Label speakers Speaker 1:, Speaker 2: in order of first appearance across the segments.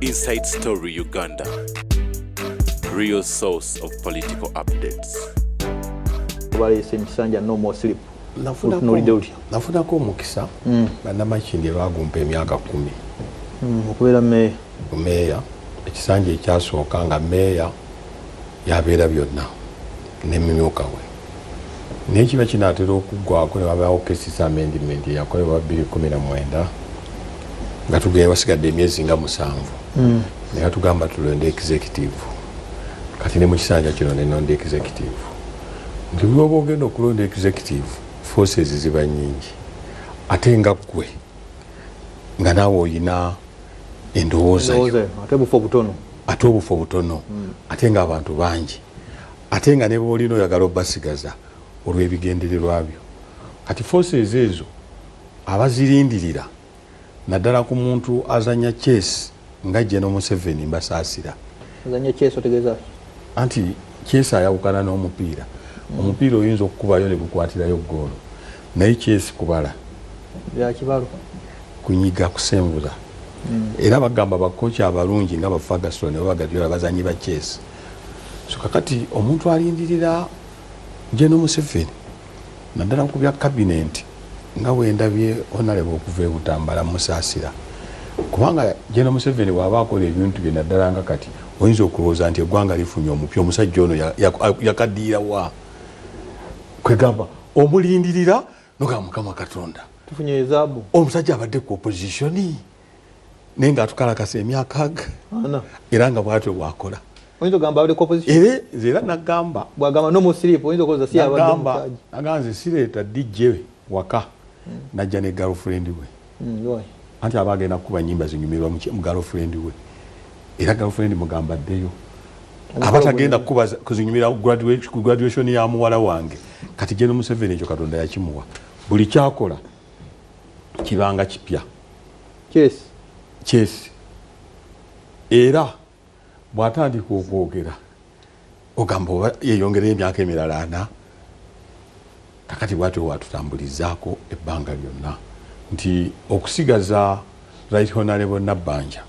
Speaker 1: Inside Story Uganda, real source of political updates.
Speaker 2: Balese Nsanja no more sleep.
Speaker 3: Nafunako omukisa bannamachindi bagumpa emyaka 10
Speaker 2: okubeera
Speaker 3: meya ekisanja ekyasooka nga meya yabeera byonna n'emimyuka we naye kiba kinaatera okuggwako ne wabaawo cases amendment eyakolebwa 2019 nga tugenda basigadde emyezi nga 7 naye tugamba tulonde executive kati ne mu kisanja kino nenonda executive nti bwoba ogenda okulonda executive forces ziba nyingi ate nga ggwe nga naawe oyina endowooza ate obufu butono ate nga abantu bangi ate nga ne boolina oyagala obasigaza olw'ebigendererwa byo kati forces ezo abazirindirira naddala ku muntu azanya chess nga General Museveni mbasaasira
Speaker 2: azanya chess otegeeza
Speaker 3: anti chess ayawukana n'omupiira omupiira oyinza okukubayo ne gukwatirayo ggoolo naye chess kubala
Speaker 2: ya kibalo
Speaker 3: kunyiga kusembuza era bagamba bakocha abalungi nga Ferguson ne bagadira bazanyi ba chess so kakati omuntu alindirira General Museveni naddala ku bya cabinet nga wendabye honorable okuva e Butambala musaasira kubanga General Museveni waba akola ebintu bye naddala nga kati oyinza okulowooza nti eggwanga lifunye omupya omusajja ono yakaddiira wa kwegamba omulindirira noga Mukama Katonda
Speaker 2: tufunye ezaabu
Speaker 3: omusajja abadde ku opposition naye nga atukalakasa emyaka era nga bwatyo bwakola
Speaker 2: oyinza ogamba abadde ku opposition
Speaker 3: era nagamba
Speaker 2: bwagamba no musiripu oyinza okuloza si abadde omukaji
Speaker 3: aganze sireeta DJ waka najja ne girlfriend we anti abagenda kuba nyimba zinyumirwa mu girlfriend we era girlfriend mugamba ddeyo abatagenda kuzinyumira ku graduation ya muwala wange kati General Museveni ekyo Katonda yakimuwa buli kyakola kibanga kipya chess era bw'atandika okwogera ogamba oba yeyongera emyaka emirala 4 kakati bwatyo watutambulizaako ebbanga lyonna nti okusigaza Right Honorable Nabbanja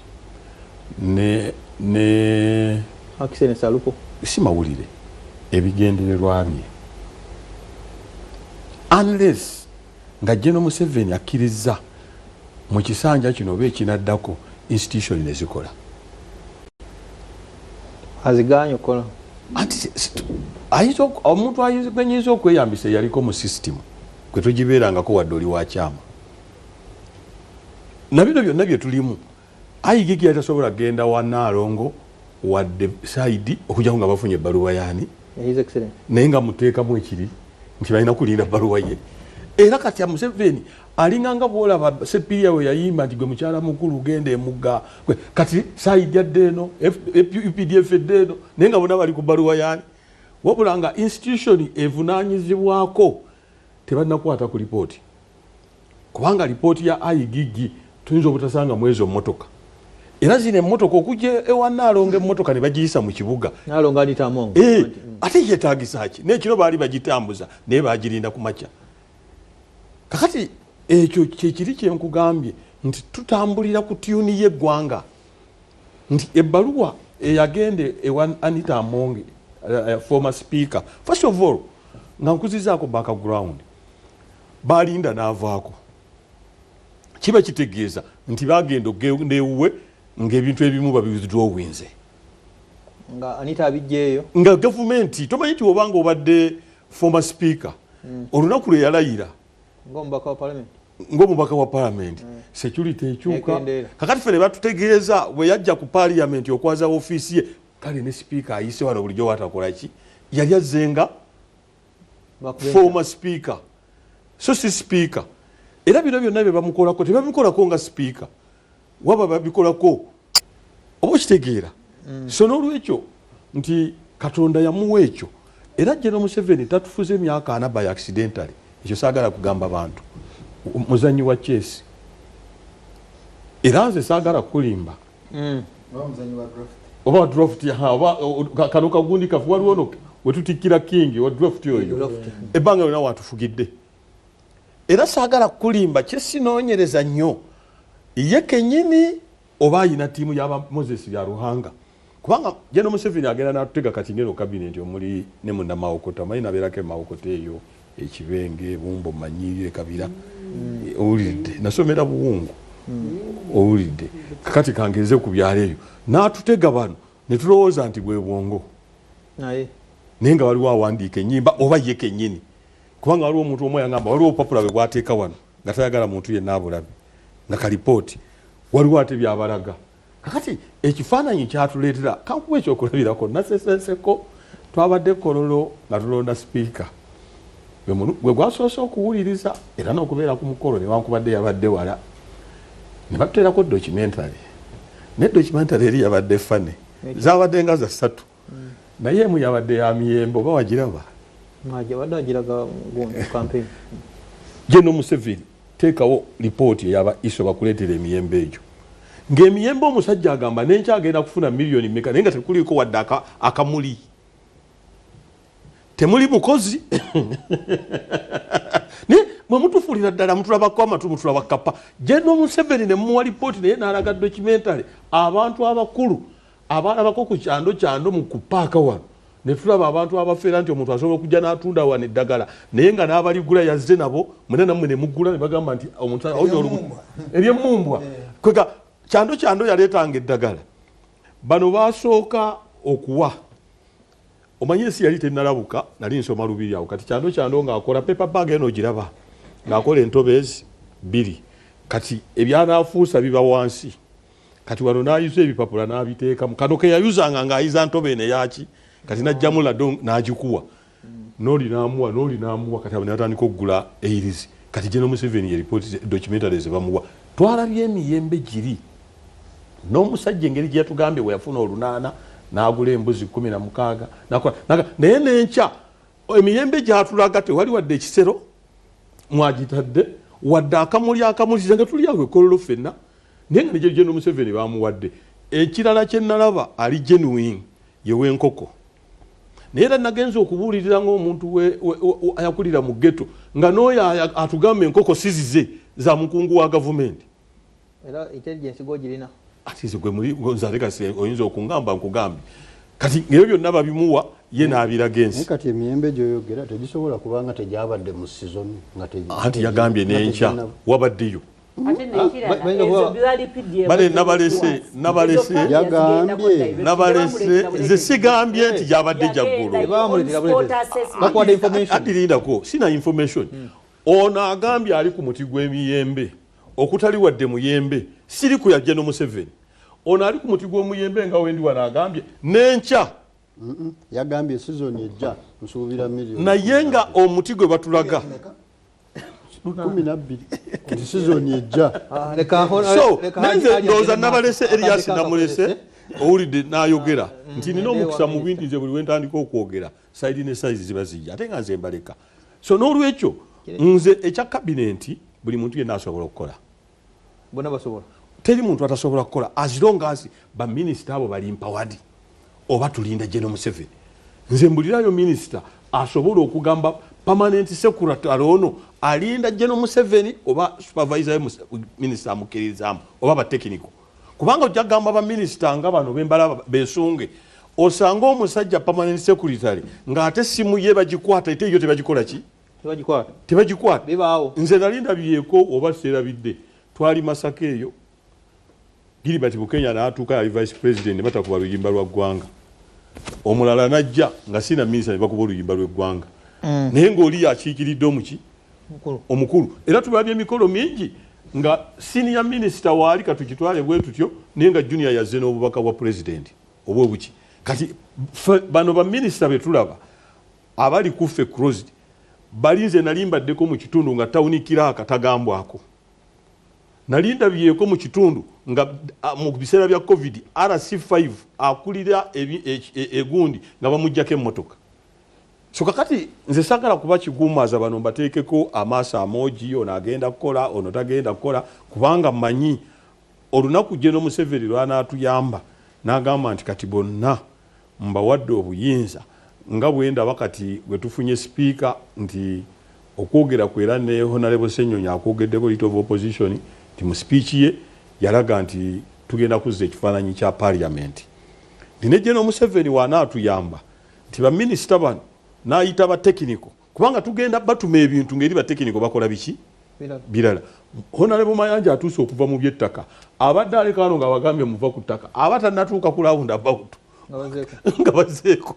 Speaker 3: ne
Speaker 2: Akisene Salupo
Speaker 3: si mawulire ebigendererwa bye unless nga General Museveni akkiriza mu kisanja kino be kinaddako institution ne zikola
Speaker 2: aziganya okola
Speaker 3: anti omuntu ayinza okweyambisa yaliko mu system kwe tugibeerangako wadde oli wa kyama nabino byonna bye tulimu ayigigi yatasobola genda wa Naalongo wadde side okujjako nga bafunye ebbaluwa yaani naye nga muteekamu ekiri nti balina kulinda bbaluwa ye era kati ya Museveni alinganga bwolaba sepiya we yayimba nti gwe mukyala mukulu genda emugga kati side yadde eno UPDF edde eno naye nga bonna bali ku bbaluwa yaani wabula nga institution evunaanyizibwako tebalinakwata ku lipooti kubanga lipooti ya ayigigi tuyinza obutasanga mwezi mmotoka era zino emmotoka okujja ewa Naalongo emmotoka ne bagiyisa mu kibuga
Speaker 2: Naalongo anitamongo
Speaker 3: ate yeetaagisa ki n'ekiro baali bagitambuza naye bagirinda ku makya kakati ekyo kyekiri kyenkugambye nti tutambulira ku tiyuni y'eggwanga nti ebbaluwa eyagende ewa Anita Amongi former speaker first of all nga nkuzizaako background balinda n'avaako kiba kitegeeza nti bagenda ogenda ewuwe ng'ebintu ebimu babidrowinze
Speaker 2: nga Anita abijjeeyo
Speaker 3: nga gavumenti tomanyi nti obanga obadde former speaker olunaku lwe yalayira ng'omubaka wa parliament security ekyuka kakati ffe ne batutegeeza bwe yajja ku parliament okwaza ofiisi ye kale ne speaker ayise wano bulijjo watakola ki yali azzenga former speaker so si speaker era bino byonna bye bamukolako tebabikolako nga speaker waba babikolako oba kitegeera so n'olwekyo nti Katonda yamuwa ekyo era General Museveni tatufuze emyaka 4 by accidentally ekyo saagala kugamba bantu muzanyi wa chess era nze saagala kulimba oba draft oba kano kagundi kafu waliwo no wetutikira king wa draft oyo ebbanga lyonna watufugidde era saagala kulimba kyesinoonyereza nnyo ye kennyini oba ayina ttiimu y'aba Moses Byaruhanga kubanga General Museveni agenda n'atutega kati ngeno cabinet omuli ne munnamawokota amanyi nabeerako emawokota eyo ekibenge bumbo manyire kabira owulidde nasomera buwungu owulidde kakati kangeze ku byalo ebyo n'atutega bano ne tulowooza nti bwe bwongo naye nga waliwo awandiika ennyimba oba ye kennyini kubanga waliwo omuntu omu yagamba waliwo opapula bwe bwateeka wano nga tayagala muntu yenna abulabe nga kalipooti waliwo ate byabalaga kakati ekifaananyi kyatuleetera kankuba ekyokulabirako nasesenseko twabadde kololo nga tulonda sipiika gwe gwasoose okuwuliriza era n'okubeera ku mukolo newankubadde yabadde wala ne batuteerako documentary ne documentary eri yabadde fane zabadde nga za 3 naye emu yabadde ya miyembe oba wagiraba General Museveni teekawo lipooti eyaba iso bakuleetera emiyembe egyo ng'emiyembe omusajja agamba nenkyagenda kufuna miliyoni meka naye nga tekuliko wadde akamuli temuli bukozi ne mwe mutufuulira ddala mutulabako amatu mutulaba kapa General Museveni ne mumuwa lipooti naye n'alaga documentary abantu abakulu abalabako ku kyando mu kupaaka wano ne tulaba abantu abafeera nti omuntu asobola okujja n'atunda wano eddagala naye nga n'abaligula yazze nabo mwena nammwe ne muggula ne bagamba nti omuntu ebyemmumbwa kwega kyando yaleetanga eddagala bano basooka okuwa omanyi ensi yali tennalabuka nali nsoma lubiri awo kati kyando ng'akola paper bag eno ogiraba ng'akola entobezi 2 kati ebyanaafuusa biba wansi kati wano n'ayuza ebipapula n'abiteekamu kano ke yayuzanga ng'ayiza ntobe eno eyaki kati najjamu laddo n'agikuwa n'oli n'amuwa kati abo ne batandika okugula eirizi kati General Museveni ye ripooti documentary ze bamuwa twalabye emiyembe giri n'omusajja engeri gye yatugambye bwe yafuna olunaana n'agula embuzi 16 naye n'enkya emiyembe gyatulaga tewali wadde ekisero mwagitadde wadde akamulize nga tuli awo ekololo ffenna naye nga negye General Museveni bamuwadde ekirala kye nalaba ali genuine yewenkoko naye era nagenza okubuulirira ng'omuntu ayakulira mu ghetto nga n'oyo atugamba enkoko sizize za mukungu wa gavumenti
Speaker 2: era intelligence gogirina
Speaker 3: ati nze gwe muri nzaleka oyinza okungamba nkugambe kati ng'ebyo byonna babimuwa ye n'abiraga ensi
Speaker 4: kati emiyembe gyoyogera tegisobola kubanga tegyabadde mu season
Speaker 3: anti yagambye n'enkya wabaddeyo nabalese nze sigambye nti gyabadde jaggulo adirindako sina information ono agambye ali ku muti gw'emiyembe okutali wadde muyembe siri ku ya General Museveni ono ali ku muti gw'omuyembe nga wendi wano agambye n'enkya
Speaker 4: yagambye season ejja nsuubira miliyoni
Speaker 3: naye nga omuti gwe batulaga
Speaker 4: 12 season ejja
Speaker 3: so nenze ndowooza nabalese Elias namulese owulidde n'ayogera nti nina omukisa mu bintu nze buli wentandika okwogera saidi ne saizi ziba zijja ate nga nze mbaleka so n'olwekyo nze ekya kabinenti buli muntu yenna asobola okukola
Speaker 2: bonna basobola
Speaker 3: teri muntu atasobola kukola as long as baminisita abo bali empowered oba tulinda General Museveni nze mbulirayo minisita asobola okugamba permanent secretary ono alinda General Museveni oba supervisor minisita amukkiririzaamu oba batekiniko kubanga ojja kugamba baminisita nga bano bembala besunge osanga omusajja permanent secretary ng'ate simu ye bagikwata ate yo tebagikola ki tebagikwata
Speaker 2: bibaawo
Speaker 3: nze nalinda byeko oba seerabidde twali Masaka eyo Gilbert Bukenya n'atuuka yali vice president ne batakuba luyimba lwa ggwanga omulala najja nga sina minisita ne bakuba oluyimba lw'eggwanga naye ng'oli yakiikiridde omukulu era tubabye emikolo mingi nga senior minister waali katukitwale bwe tutyo naye nga junior yazze n'obubaka bwa president obwebuki kati bano baminisita betulaba abali kuffe closed balinze nalimbaddeko mu kitundu nga tawuni kiraaka tagambwako nalinda byeko mu kitundu nga mu biseera bya covid RC5 akulira egundi nga bamujjako emmotoka so kakati nze sagala kuba kigumaza bano mbateekeko amaaso amoji ono agenda kukola ono tagenda kukola kubanga manyi olunaku General Museveni lwanaatuyamba n'agamba nti kati bonna mbawadde obuyinza nga bwenda wakati bwe tufunye speaker nti okwogera kwera ne Honorable Ssenyonyi akwogeddeko leader of opposition nti mu speech ye yalaga nti tugenda kuzza ekifaananyi kya parliament nine General Museveni wanaatuyamba nti baminisita bano n'ayita batekiniko kubanga tugenda batuma ebintu ngeri batekiniko bakola biki birala Honorable Mayanja atuuse okuva mu by'ettaka abadde aleka wano nga bagambye muva ku ttaka abatannatuuka ku round about nga bazeeko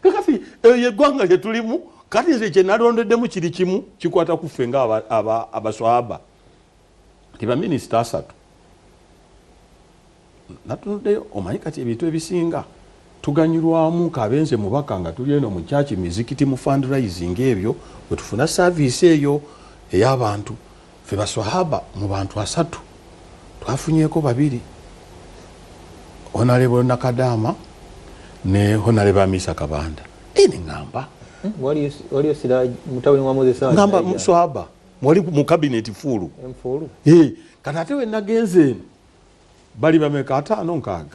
Speaker 3: kakati yeggwanga lye tulimu kati nze kye nalondeddemu kiri kimu kikwata ku ffe nga abaswahaba ti baminisita 3 natunuddeyo omanyi kati ebintu ebisinga tuganyulwamu kabenze mubaka nga tuli eno mu church mizikiti mu fundraising ebyo bwe tufuna service eyo ey'abantu ffe baswahaba mu bantu 3 twafunyeeko 2 Honorable Nakadama ne Honorable Amisa Kabanda eni ngamba
Speaker 2: wali sira mutabani wa Moses
Speaker 3: ngamba muswahaba mwali mu cabinet fulu kana ate we nagenze bali bameka 5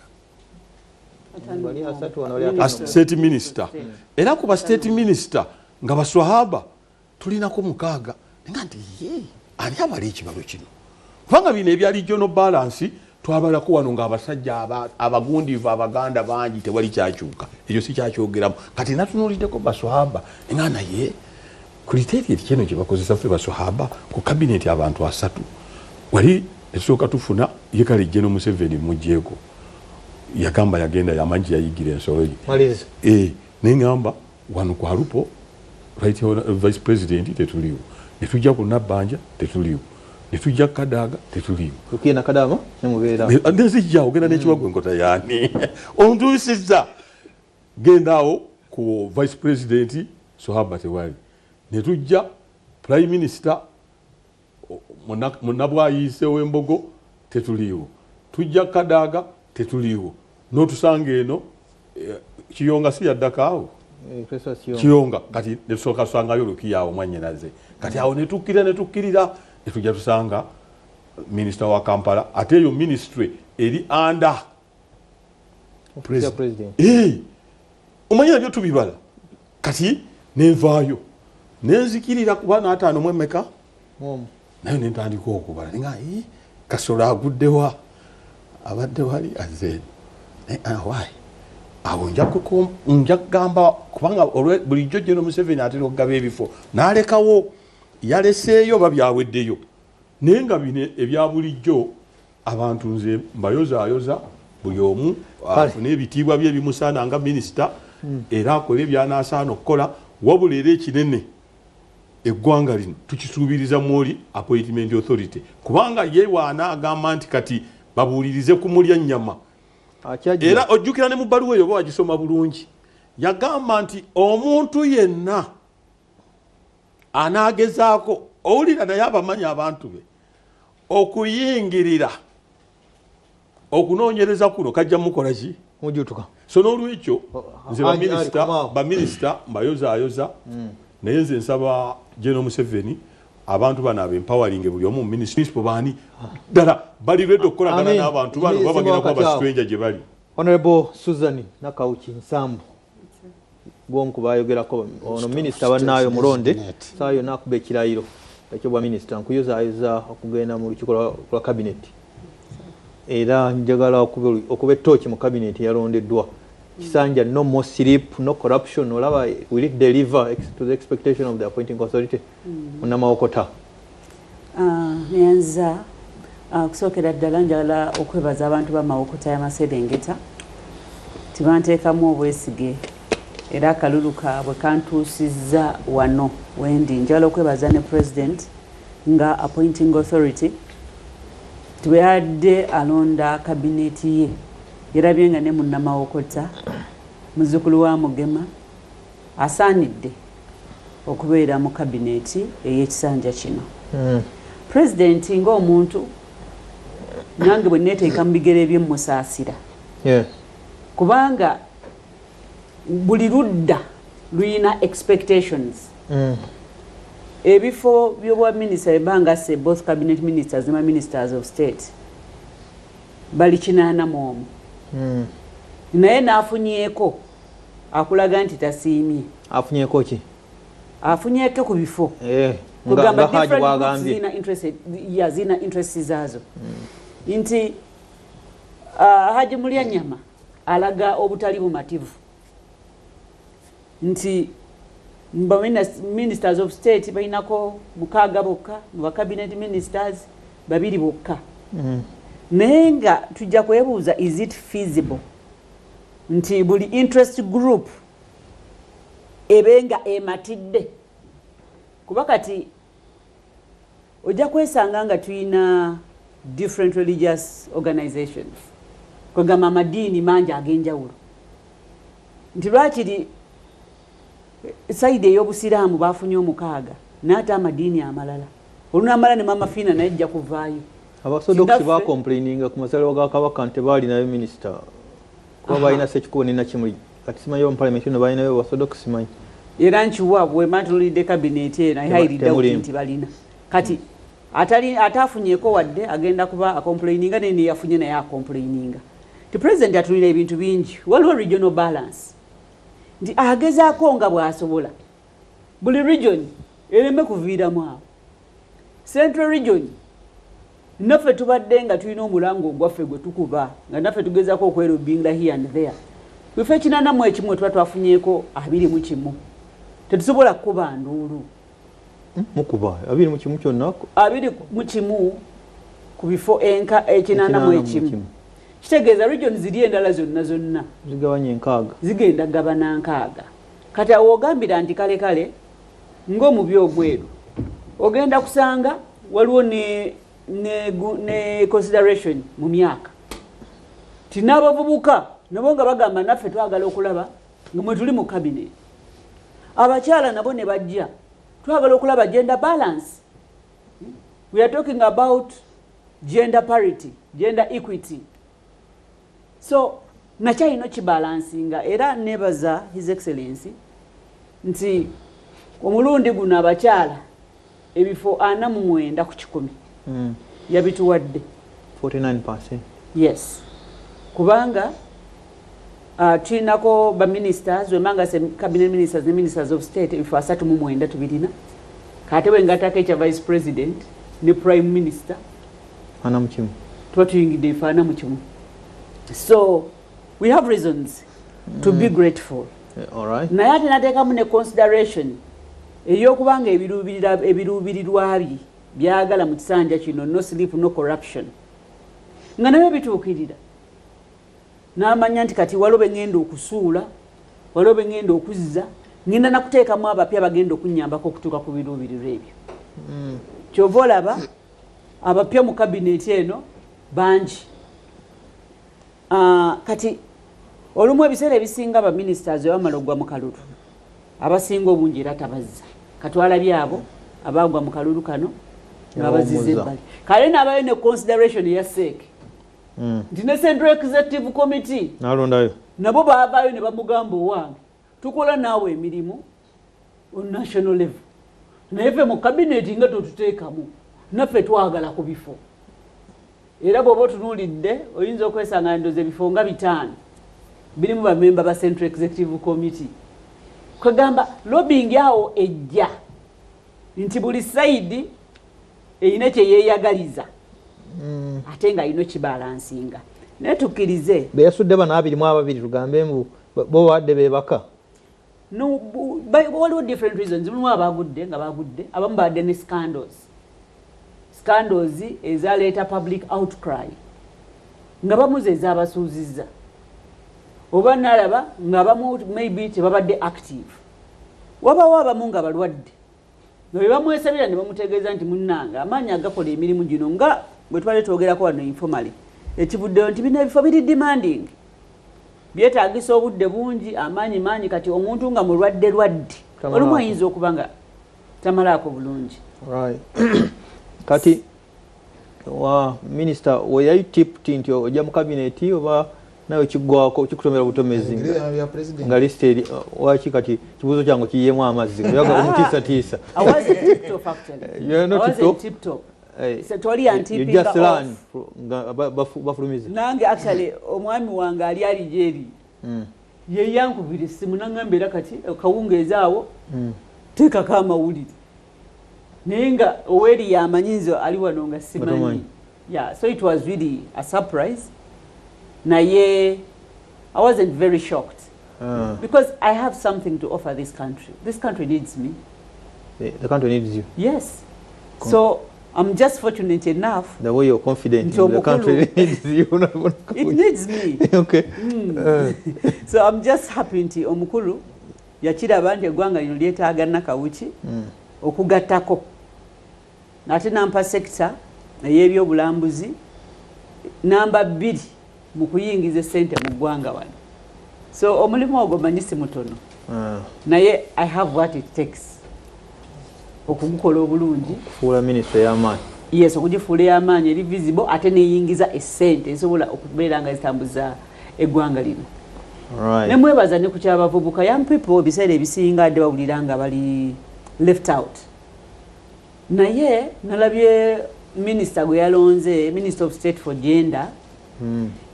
Speaker 3: state minister era kuba state minister nga baswahaba tulinako 6 nga nti ani abali ekibalo kino kubanga bino ebyali regional balance twabalako wano nga abasajja abagundivu abaganda bangi tewali kyakyuka ekyo si kyakyogeramu kati natunuliddeko baswahaba nga naye kuliteeri ekino kye bakozesa ffe baswahaba ku cabinet abantu 3 wali esooka tufuna ye kale General Museveni mujjeeko yagamba yagenda yamanji yayigira ensolo ye neŋŋamba wano kwa Lupo right vice president tetuliwo netujja ku Nabbanja tetuliwo netujja Kadaga tetuliwo
Speaker 2: ukiina Kadama nemubeera
Speaker 3: ndezijja ogenda n'ekiwago enkota yaani ontuusizza gendaawo ku vice president Swahaba tewali netujja prime minister munabwayise w'Embogo tetuliwo tujja Kadaga tetuliwo notusanga eno Kiyonga si yaddakaawo Kiyonga kati netusooka tusangayo Lukiyawo mwannyinaze kati awo netukkirira netujja tusanga minister wa Kampala ate eyo ministry eri under president omanya byo tubibala kati nenvaayo nenzikirira kuba n'ataano mu emeka nayo nentandika okubala nga Kasolo aguddewa abadde wali azeni why awo nja kugamba kubanga bulijjo General Museveni atera okugaba ebifo n'alekawo yaleseeyo babyaweddeyo naye nga bino ebya bulijjo abantu nze mbayozaayoza buli omu afune ebitiibwa bye bimusaana nga minisita era akole byanasaana okukola wabula era ekinene eggwanga lino tukisuubiriza mwoli appointment authority kubanga ye waana agamba nti kati babuulirize ku mulya nnyama era ojjukira ne mu bbaluwa eyo oba wagisoma bulungi yagamba nti omuntu yenna anaagezaako owulira naye abamanyi abantu be okuyingirira okunoonyereza kuno kajja mukola ki
Speaker 2: mujutuka
Speaker 3: so n'olwekyo nze baminisita mbayozaayoza naye nze nsaba General Museveni abantu bano abempowering buli omu municipal baani ddala bali ready okukolagana n'abantu bano babagenda kuba basitwenja gye bali.
Speaker 2: Honorable Susan Nakauchi Nsambu gwonku bayogerako ono minisita bannaayo mulonde saayo nakuba ekirayiro ekyo bwa minisita nkuyozaayoza okugenda mu lukiiko lwa cabinet era njagala okuba ettooki mu cabinet yalondeddwa Kisanja no more sleep, no corruption, olaba will it deliver to the expectation of the appointing authority? Unamaokota.
Speaker 5: Nyanza kusokera ddala njagala okwebaza abantu b'amawokota y'Amaserengeta tibanteekamu obwesige era akalulu kaabwe kantuusizza wano wendi njagala okwebaza ne president nga appointing authority tibadde alonda kabineti ye yerabye nga ne munnamawokota muzzukulu wa Mugema asaanidde okubeera mu kabineti ey'ekisanja kino. President ng'omuntu nange bwe neeteeka mu bigere by'emusaasira kubanga buli ludda luyina expectations. Ebifo by'obwa minisita ebanga se both cabinet ministers ne ministers of state bali 84 naye naafunyeeko akulaga nti tasiimye.
Speaker 2: Afunyeeko ki?
Speaker 5: Afunyeeko ku bifo
Speaker 2: nga
Speaker 5: different zina interest zaazo nti Haji Mulyanyama alaga obutali bumativu nti ministers of state bainako mukaaga bokka mu cabinet ministers babiri bokka nenga tujja kwebuuza is it feasible nti buli interest group ebenga ematidde kuba kati ojja kwesanga nga tuyina different religious organizations kwegamba amadiini mangi ag'enjawulo nti lwakiri saidi ey'obusiraamu bafunye omukaaga n'ate amadiini amalala olunamala ne mama Fiina naye ajja kuvaayo
Speaker 2: abasodokusi bakomplaininga ku masaliro ga kabaka nti baalinayo minisita kuba balina sekikubo ne Nakimuli kati simanyi omu parliament no balinayo abasodokusi simanyi
Speaker 5: era nkiwa bwematulidde kabineti eno hayiridde nti balina kati ataafunyeeko wadde agenda kuba akomplaininga nene yafunye naye akomplaininga ti president atulira ebintu bingi waliwo regional balance nti agezaako nga bw'asobola buli region ereme kuviiramu awo central region naffe tubadde nga tulina omulango ogwaffe gwe tukuba nga naffe tugezaako okwerubinga here and there bifo 81 tuba twafunyeeko 21 tetusobola kukuba nduulu
Speaker 2: mukuba 21 kyonna
Speaker 5: 21 ku bifo enka 81 kitegeeza region ziri endala zonna
Speaker 2: zigabanye enkaaga
Speaker 5: zigenda gabana nkaaga kati awo ogambira nti kale ng'omubi ogweru ogenda kusanga waliwo ne consideration mu myaka ti n'abavubuka nabo nga bagamba naffe twagala okulaba nga mwe tuli mu cabinet abakyala nabo ne bajja twagala okulaba gender balance. We are talking about gender parity, gender equity. So nakyalina kibalansinga era nebaza His Excellency nti omulundi guno abakyala ebifo 49 ku 100 yabituwadde
Speaker 2: 49%.
Speaker 5: Yes, kubanga tulinako ba ministers wemanga se cabinet ministers ne ministers of state ebifo 39 tubirina kate wengatako ekya vice president ne prime minister
Speaker 2: ana mukimu
Speaker 5: twatuyingidde efaana mu kimu. So we have reasons to be grateful.
Speaker 2: All right.
Speaker 5: Naye ate nateekamu ne consideration ey'okubanga ebiruubirirwa byagala mu kisanja kino no sleep no corruption nga nabyo bituukirira n'amanya nti kati waliwo bengenda okusuula waliwo bengenda okuzza ngenda nakuteekamu abapya bagenda okunyambako okutuuka ku biruubirirwa ebyo. Kyova olaba abapya mu kabineti eno bangi. Kati olumu ebiseera ebisinga aba ministers bamala ogwa mu kalulu abasinga obungi era tabazza katwalabye abo abagwa mu kalulu kano abazize ebbali kale n'abayo ne consideration ya seeke nti ne Central Executive Committee
Speaker 2: nalondayo
Speaker 5: nabo baavayo ne bamugamba owange tukola naawe emirimu on national level naye ffe mu kabineti nga totuteekamu naffe twagala ku bifo era bw'oba otunuulidde oyinza okwesanga ndoza ebifo nga 5 birimu bamemba ba Central Executive Committee kwegamba lobbying awo ejja nti buli saidi eyina kye yeeyagaliza ate nga ayina kibalansinga naye tukkirize
Speaker 2: beyasudde bano 22 tugambe bo wadde bebaka
Speaker 5: waliwo different reasons mulimu abagudde nga bagudde abamu badde ne scandals ezaleeta public outcry nga bamuze ezabasuuzizza oba nalaba nga bamu maybe tebabadde active wabawo abamu nga balwadde nga bebamwesabira ne bamutegeeza nti munnanga amaanyi agakola emirimu gino nga bwe twali twogerako wano informally ekivuddeyo nti bino ebifo biri demanding byetaagisa obudde bungi amaanyi manyi kati omuntu nga mulwadde olumu ayinza okuba nga tamalaako bulungi.
Speaker 2: Kati wa minister weyayi tipped nti ojja mu kabineti oba nayo kiggwako kikutomera butomezi nga listed waki kati kibuzo kyangu kiyemu amazzi yaga omutiisa bafulumiza
Speaker 5: nange actually omwami wange ali Algeria ye yankubira essimu nangamba era kati kawungeezaawo teekako amawulire naye nga oweri yamanyizo ali wano nga simanyi. Yeah, so it was really a surprise naye I wasn't very shocked because I have something to offer this country. This country needs me.
Speaker 2: The country needs you.
Speaker 5: Yes. So I'm just fortunate enough.
Speaker 2: The way you're confident, the country needs you.
Speaker 5: It needs me.
Speaker 2: Okay.
Speaker 5: So I'm just happy nti omukulu yakiraba nti eggwanga lino lyetaaga Nakawuki okugattako. Nate nampa sekita ey'ebyobulambuzi namba 2 mu kuyingiza ssente mu ggwanga wano. So omulimu ogwo manyi si mutono. Naye I have what it takes. Okugukola obulungi.
Speaker 2: Fuula minister y'amaanyi.
Speaker 5: Yes, okugifuula y'amaanyi eri visible ate neeyingiza essente esobola okubeera nga zitambuza eggwanga lino. Ne mwebaza ne ku ky'abavubuka young people ebiseera ebisinga adde bawulira nga bali left out. Naye nalabye minister gwe yalonze, Minister of State for Gender,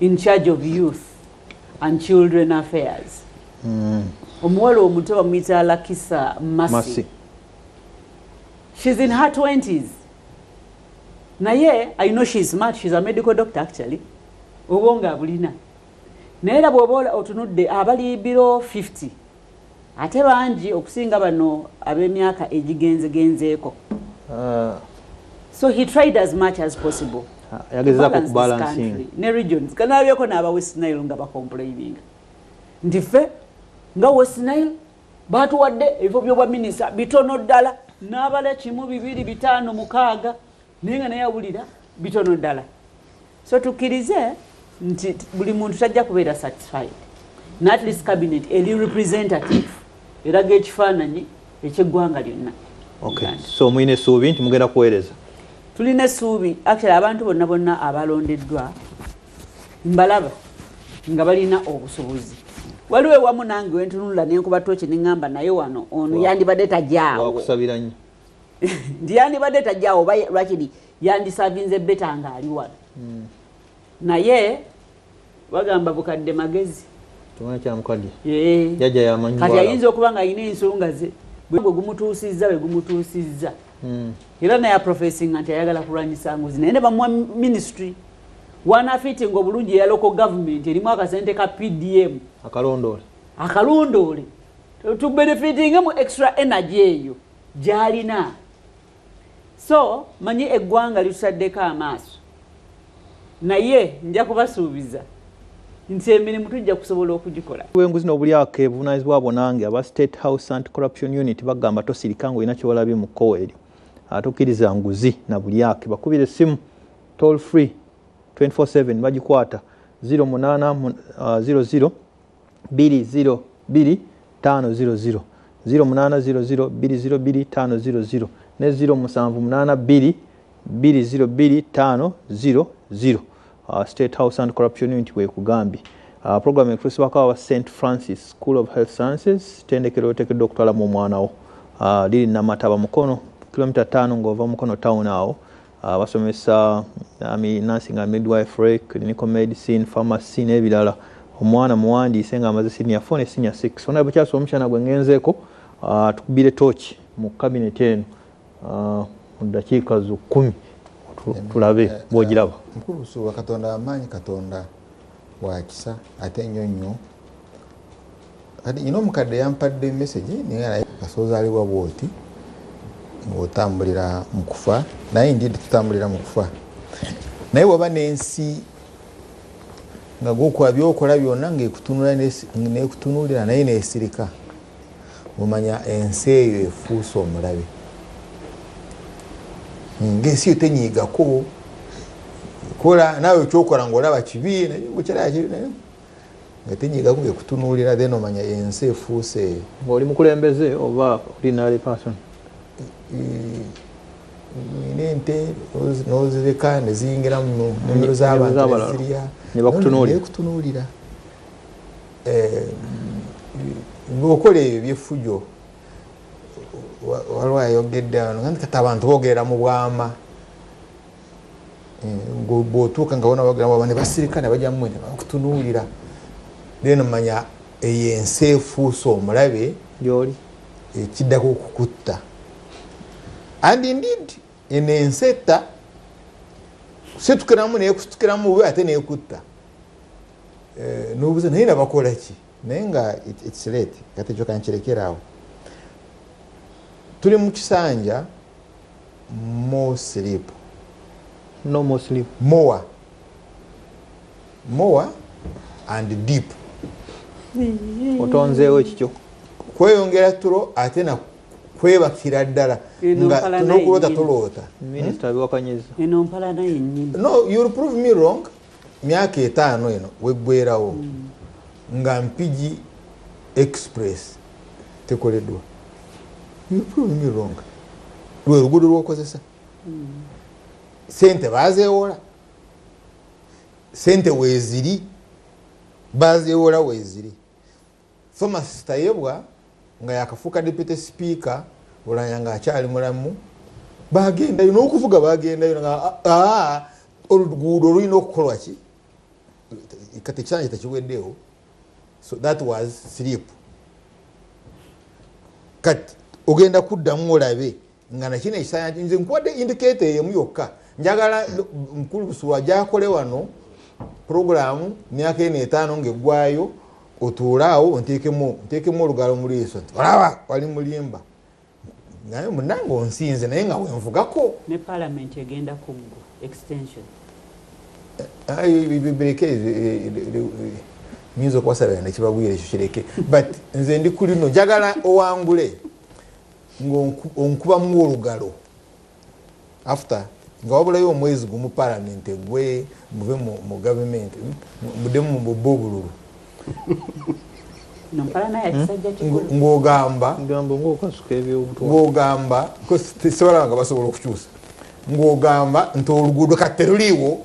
Speaker 5: in charge of youth and children affairs. Omuwala omuto bamuyita Lakisa Masi. She's in her 20s. Naye, I know she's smart. She's a medical doctor actually. Obonga abulina. Naye era bw'oba otunudde abali below 50. Ate bangi okusinga bano ab'emyaka egigenzegenzeeko. So he tried as much as possible.
Speaker 2: Yagezaako kubalancing.
Speaker 5: Ne regions. Kanabyeko n'aba West Nile nga bacomplaining. Nti ffe nga West Nile batuwadde ebifo by'obwa minisita bitono ddala. N'abala 1, 2, 5, 6 naye nga naye awulira bitono ddala. So tukkirize nti buli muntu tajja kubeera satisfied. At least cabinet eri representative eraga ekifaananyi eky'eggwanga lyonna.
Speaker 2: Okay. So muyina essuubi nti mugenda kuweereza?
Speaker 5: Tulina essuubi. Actually abantu bonna abalondeddwa mbalaba nga balina obusobozi. Waliwo ewamu nange wentunula nenkuba toki neŋŋamba naye wano ono yandibadde tajjaawo.
Speaker 2: Wakusabira nnyo.
Speaker 5: Ndi yandibadde tajjaawo oba lwakiri yandisavinze beta nga ali wano. Naye bagamba bukadde magezi.
Speaker 2: Tumanya kya mukadde.
Speaker 5: Jajja
Speaker 2: yamanyi.
Speaker 5: Kati ayinza okuba nga alina ensonga ze bwe gumutuusizza. Era naye aprofesinga nti ayagala kulwanyisa nguzi naye ne bamuwa ministry. Wana fitting obulungi ya local government erimu akasente ka PDM. Akalondoole. To benefiting mu extra energy eyo gyalina. So manyi eggwanga litutaddeko amaaso. Naye nja kubasuubiza nti emirimu tujja kusobola okugikola.
Speaker 2: Enguzi n'obulyako ebuvunaanyizibwa bwonange aba State House Anti-Corruption Unit bagamba tosirika ng'olina ky'olabye mu kkowa eryo. Tokkiriza nguzi na bulyake bakubira essimu toll free 24/7 bagikwata 0800 202 500 0800 202 500 ne 0782 202 500. State House Anti-Corruption Unit we kugambye. Program ekusibako wa St. Francis School of Health Sciences tendekero tekedde okutwala mu mwana wo. Liri Namataba Mukono kilomita 5 ng'ova Mukono town awo. Basomesa nursing and midwifery, clinical medicine, pharmacy n'ebirala. Omwana muwandiise nga amaze senior 4 ne senior 6. Ona bukyasa omukyana gwe ngenzeeko tukubire tochi mu cabinet eno mu dakiika zo 10 tulabe bw'ogiraba.
Speaker 6: Mukulu Suuba Katonda amaanyi, Katonda wa kisa ate nnyo nnyo. Kati ino omukadde yampadde message naye kasoozaalibwa bw'oti ng'otambulira mu kufa, naye ndi tutambulira mu kufa. Naye bw'oba n'ensi nga gw'okola by'okola byonna ng'ekutunuulira naye n'esirika, omanya ensi eyo efuuse omulabe. Ng'ensi yo tenyiigako kola naawe kyokola ng'olaba kibi naye nga tenyiigako ng'ekutunuulira then omanya ensi efuuse.
Speaker 2: Ng'oli mukulembeze oba ordinary person?
Speaker 6: Nente nozireka ne ziyingira mu nnimiro z'abantu nesirya nekutunuulira. Ng'okola ebyo byeffujo waliwo ayogedde wano kati abantu boogera mu bwama bw'otuuka nga bona boogera mu bwama ne basirika ne bajja mmwe ne bakutunuulira then omanya eyo ensi efuuse omulabe
Speaker 2: gy'oli
Speaker 6: ekiddako okukutta. And indeed, in enseta, setukiramu nekutukiramu bwe ate nekutta. n'obuze naye nabakola ki naye nga it's late kati ekyo kankirekerawo tuli mu kisanja more sleep
Speaker 2: no more sleep
Speaker 6: more and deep
Speaker 2: otonzeewo ekikyo
Speaker 6: kweyongera tulo ate na kwebakira ddala nga tunokulota toloota
Speaker 2: minisita abiwakanyiza
Speaker 5: eno mpalana yennyini
Speaker 6: no you'll prove me wrong myaka 5 eno weggwerawo nga Mpigi express tekoleddwa you'll prove me wrong lwe luguudo lwokozesa sente bazeewola sente weeziri bazeewola weeziri Thomas Tayebwa nga yakafuuka deputy speaker olanya nga akyali mulamu bagendayo n'okuvuga bagendayo nga oluguudo olulina okukolwa ki kati ekisanja tekiweddewo so that was sleep kati ogenda kuddamu olabe nga nakino ekisanja nze nkuwadde indicator emu yokka njagala mukulu Busulwa gyakole wano programu myaka 5 ng'eggwayo otuulaawo onteekemu olugalo mu liiso olaba wali mulimba naye munange onsinze naye nga wenvugako
Speaker 5: ne parliament egenda kuggwa extension
Speaker 6: bireke nyinza okuwasabira nekibagwire ekyo kireke but nze ndi kulino njagala owangule ngaonkubamu olugalo after nga wabulayo omwezi gumu parliament egwe muve mu government muddemu mu bubba obululu ng'ogamba sibalaba nga basobola okukyusa ng'ogamba nti oluguudo kati teruliiwo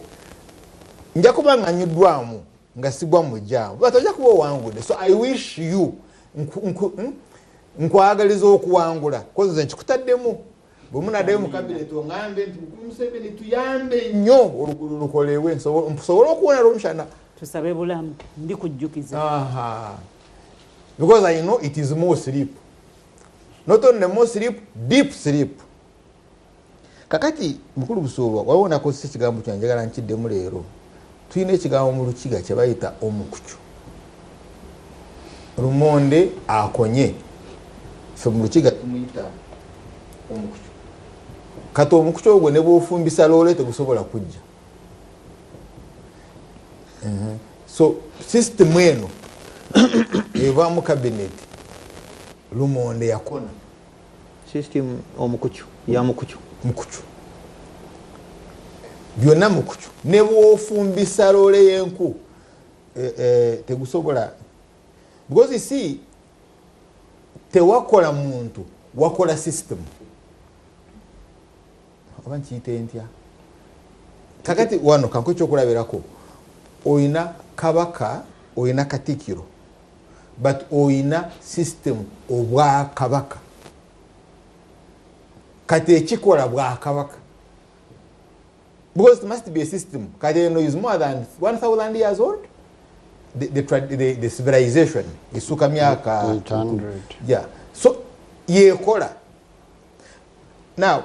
Speaker 6: nja kuba nga nnyuddwamu nga sigwa mu jjaamu but ojja kuba owangudde so I wish you nkwagaliza okuwangula kozi nze nkikutaddemu bwe munaddayo mu kabineti oŋŋambe nti mukulu Museveni tuyambe nnyo oluguudo lukolewe nsobole okuwona lwomushana
Speaker 5: tusabe bulamu ndi kujjukiza
Speaker 6: because I know it is more sleep not only more sleep deep sleep kakati mukulu Busulwa waliwo nakozesa ekigambo kyange njagala nkiddemu leero tulina ekigambo mu Lukiga kye bayita omukucu lumonde akonye fe mu Lukiga tumuyita omukucu kati omukucu ogwo ne bw'ofumbisa loole tegusobola kujja so system eno eva mu cabinet lumonde yakona
Speaker 2: system omukucu ya mukucu
Speaker 6: byonna mukucu ne bw'ofumbisa loole y'enku tegusobola because si tewakola muntu wakola system oba nkiyite ntya kakati wano kanko ekyokulabirako oyina kabaka oyina katikiro but oyina system obwa kabaka kati ekikola bwa kabaka because it must be a system kati eno is more than 1000 years old the civilization isuka myaka
Speaker 4: 800
Speaker 6: yeah so yekola now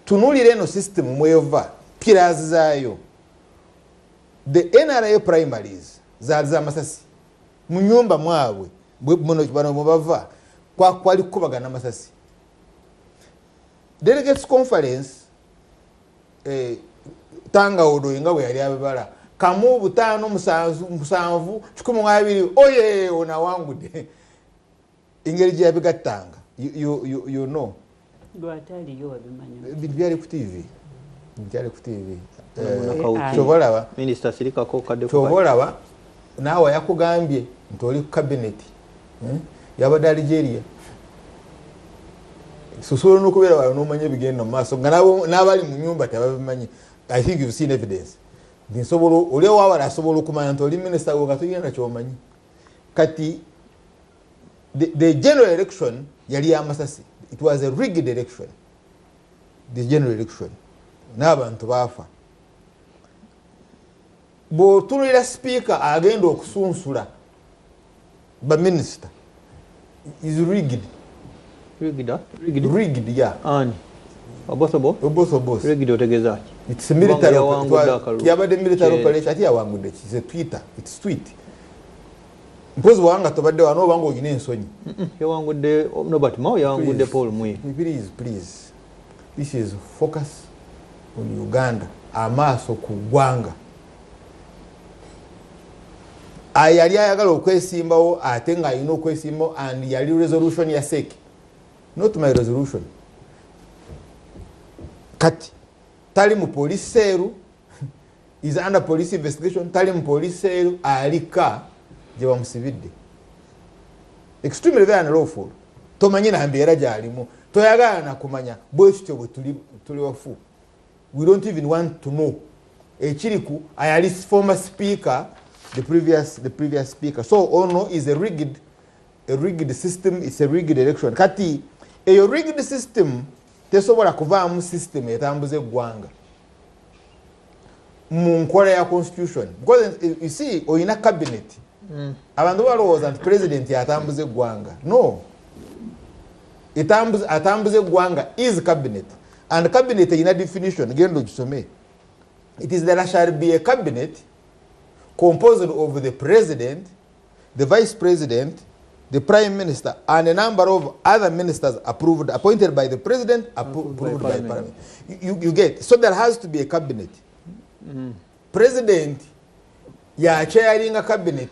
Speaker 6: tunulire eno system mweva pillars zaayo the NRA primaries za masasi mu nyumba mwabwe bano mubava kwali kubagana masasi delegates conference tanga odo inga bwe yali abibala kamu 5 7 12 oye ona wangude ingeri gye yabigatanga you know
Speaker 5: lwatali yo wabimanya
Speaker 6: byali ku TV chobolaba
Speaker 2: minister sirika ko kadde
Speaker 6: chobolaba nawe yakugambye ntoli ku cabinet yabadde Algeria sosola nokubera wala nomanye bigenda mu maaso nga n'abali mu nyumba tebabimanyi. I think you've seen evidence nsobola oli wabala asobola okumanya ntoli minister wo katugenda kyomanyi kati the general election yali amasasi. It was a rigged election, the general election. N'abantu baafa. Bw'otunulira speaker agenda okusunsula ba minister is rigged.
Speaker 2: Rigged,
Speaker 6: yeah.
Speaker 2: Ani. Obosobo?
Speaker 6: Obosobo.
Speaker 2: Rigged otegeeza ki?
Speaker 6: It's a military
Speaker 2: military
Speaker 6: operation. Ati yawangudde. It's a Twitter. It's tweet. Mpozi wanga tobadde wano obanga ogina ensonyi.
Speaker 2: Yawangudde Nobert Mao, yawangudde Paul Mui.
Speaker 6: Please. This is focus on Uganda. Amaaso ku ggwanga. Yali ayagala okwesimbawo ate nga alina okwesimbawo and yali resolution ya seke. Not my resolution. Kati tali mu police seru is under police investigation, tali mu police seru alika je bamusibidde. Extremely very unlawful. Tomanyi na mbeera gyalimu. Toyagala na kumanya bwekityo bwe tuli wafu. We don't even want to know. Echiriku ayali former speaker, the previous speaker. So ono is a rigged system. It's a rigged election. Kati eyo rigged system tesobola kuvaamu system etambuze eggwanga mu nkola ya constitution, because you see oyina cabinet abantu balowooza nti president yatambuze eggwanga. No, atambuze eggwanga is cabinet, and cabinet eyina definition. Genda ogisome. It is there shall be a cabinet composed of the president, the vice president, the prime minister, and a number of other ministers appointed by the president, approved by parliament. You get. So there has to be a cabinet. President ya chairing a cabinet,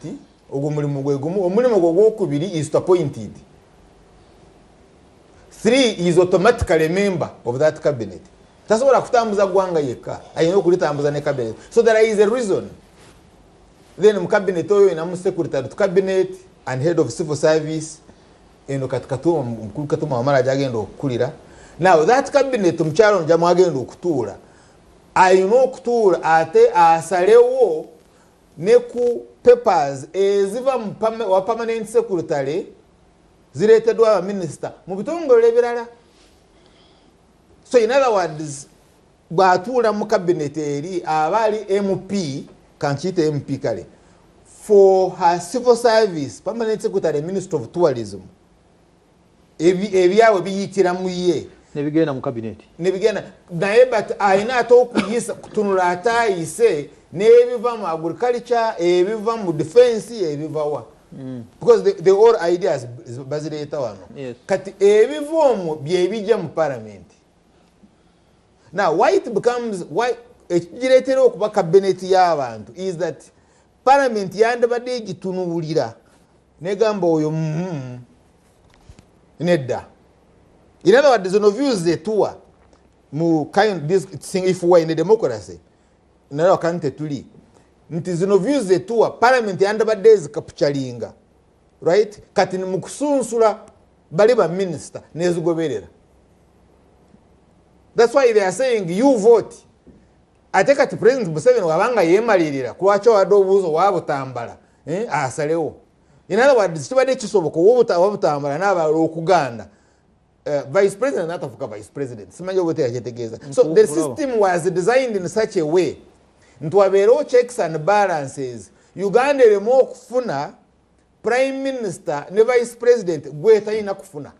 Speaker 6: omulimu gwokubiri is appointed. 3 is automatically a member of that cabinet. Tasobola kutambuza gwanga yeka. Ayina okulitambuza ne cabinet. So there is a reason. Then mu cabinet oyo ina mu secretary to cabinet and head of civil service eno katikatuma mukulu katuma amara jagenda okukulira. Now that cabinet mchalo njamu agenda okutuula. Ayina okutuula ate asalewo ne ku papers eziva wa permanent secretary zireetedwa aba minister mu bitongole ebirala. So in other words, bwatuula mu cabinet eri abali MP kanchite MP kale for her civil service permanent secretary minister of tourism ebyawe biyitira mu ye
Speaker 2: nebigenda mu cabinet
Speaker 6: nebigenda naye but ayina atokuyisa kutunula atayise nebiva mu agriculture ebiva mu defense ebivawa because the all ideas bazileta wano.
Speaker 2: Yes.
Speaker 6: Kati ebivomu byebijja mu parliament. Now why it becomes ekigireetera okuba cabinet y'abantu is that parliament yandabadde egitunuulira negamba oyo nedda. In other words, zino views zetuwa mu kind this thing if we are in a democracy nayo kante tuli nti zino views zetuwa parliament yandabadde ezikapuchalinga, right? Kati mu kusunsula bali ba minister nezigoberera. That's why they are saying you vote. Ate kati President Museveni wabanga yemalirira kulwacho wadobuzo wabutambala asalewo. In other words, tubadde kisoboka wabutambala n'abalo okuganda. Vice President natafuka Vice President. Simanyi obote yajetegeeza. So the system was designed in such a way ntwabeerawo checks and balances. Uganda eremu okufuna Prime Minister ne Vice President gwe talina kufuna.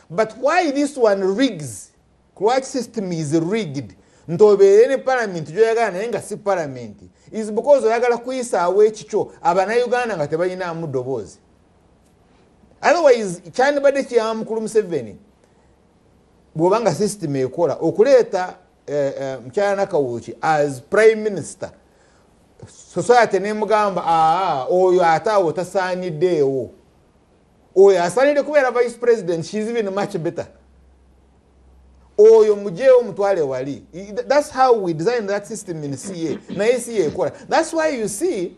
Speaker 6: But why this one rigs? What system is rigged? Ntobeere ne parliament joyagala naye nga si parliament is because oyagala kuyisaawo ekikyo Abanayuganda nga tebalinamu ddoboozi. Otherwise kyandibadde kiyamba mukulu Museveni bw'obanga system ekola okuleeta Mukyala Nakawuki as prime minister. Society nemugamba oyo ataawo tasaaniddeewo. Oyo asaanidde kubeera vice president, she's even much better. Oyo mujeewo mutwale wali. That's how we designed that system in CA. Naye CA ekola. That's why you see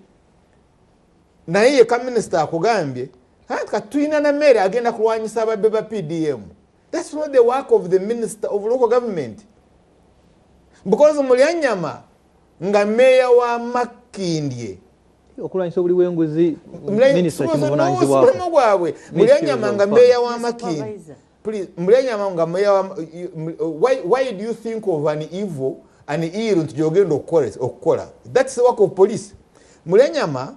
Speaker 6: naye ka minister akugambye katulina na mmere agenda kulwanyisa ababbe ba PDM. That's not the work of the minister of local government. Because Mulyanyama nga meya wa Makindye
Speaker 2: okulwanyisa obuli bw'enguzi minister
Speaker 6: kimuvunaanyizibwako gwabwe. Mulyanyama nga meya wa Makindye. Please, Mulyanyama nga meya wa why do you think of an evil nti gyogenda okukola? That's the work of police. Mulyanyama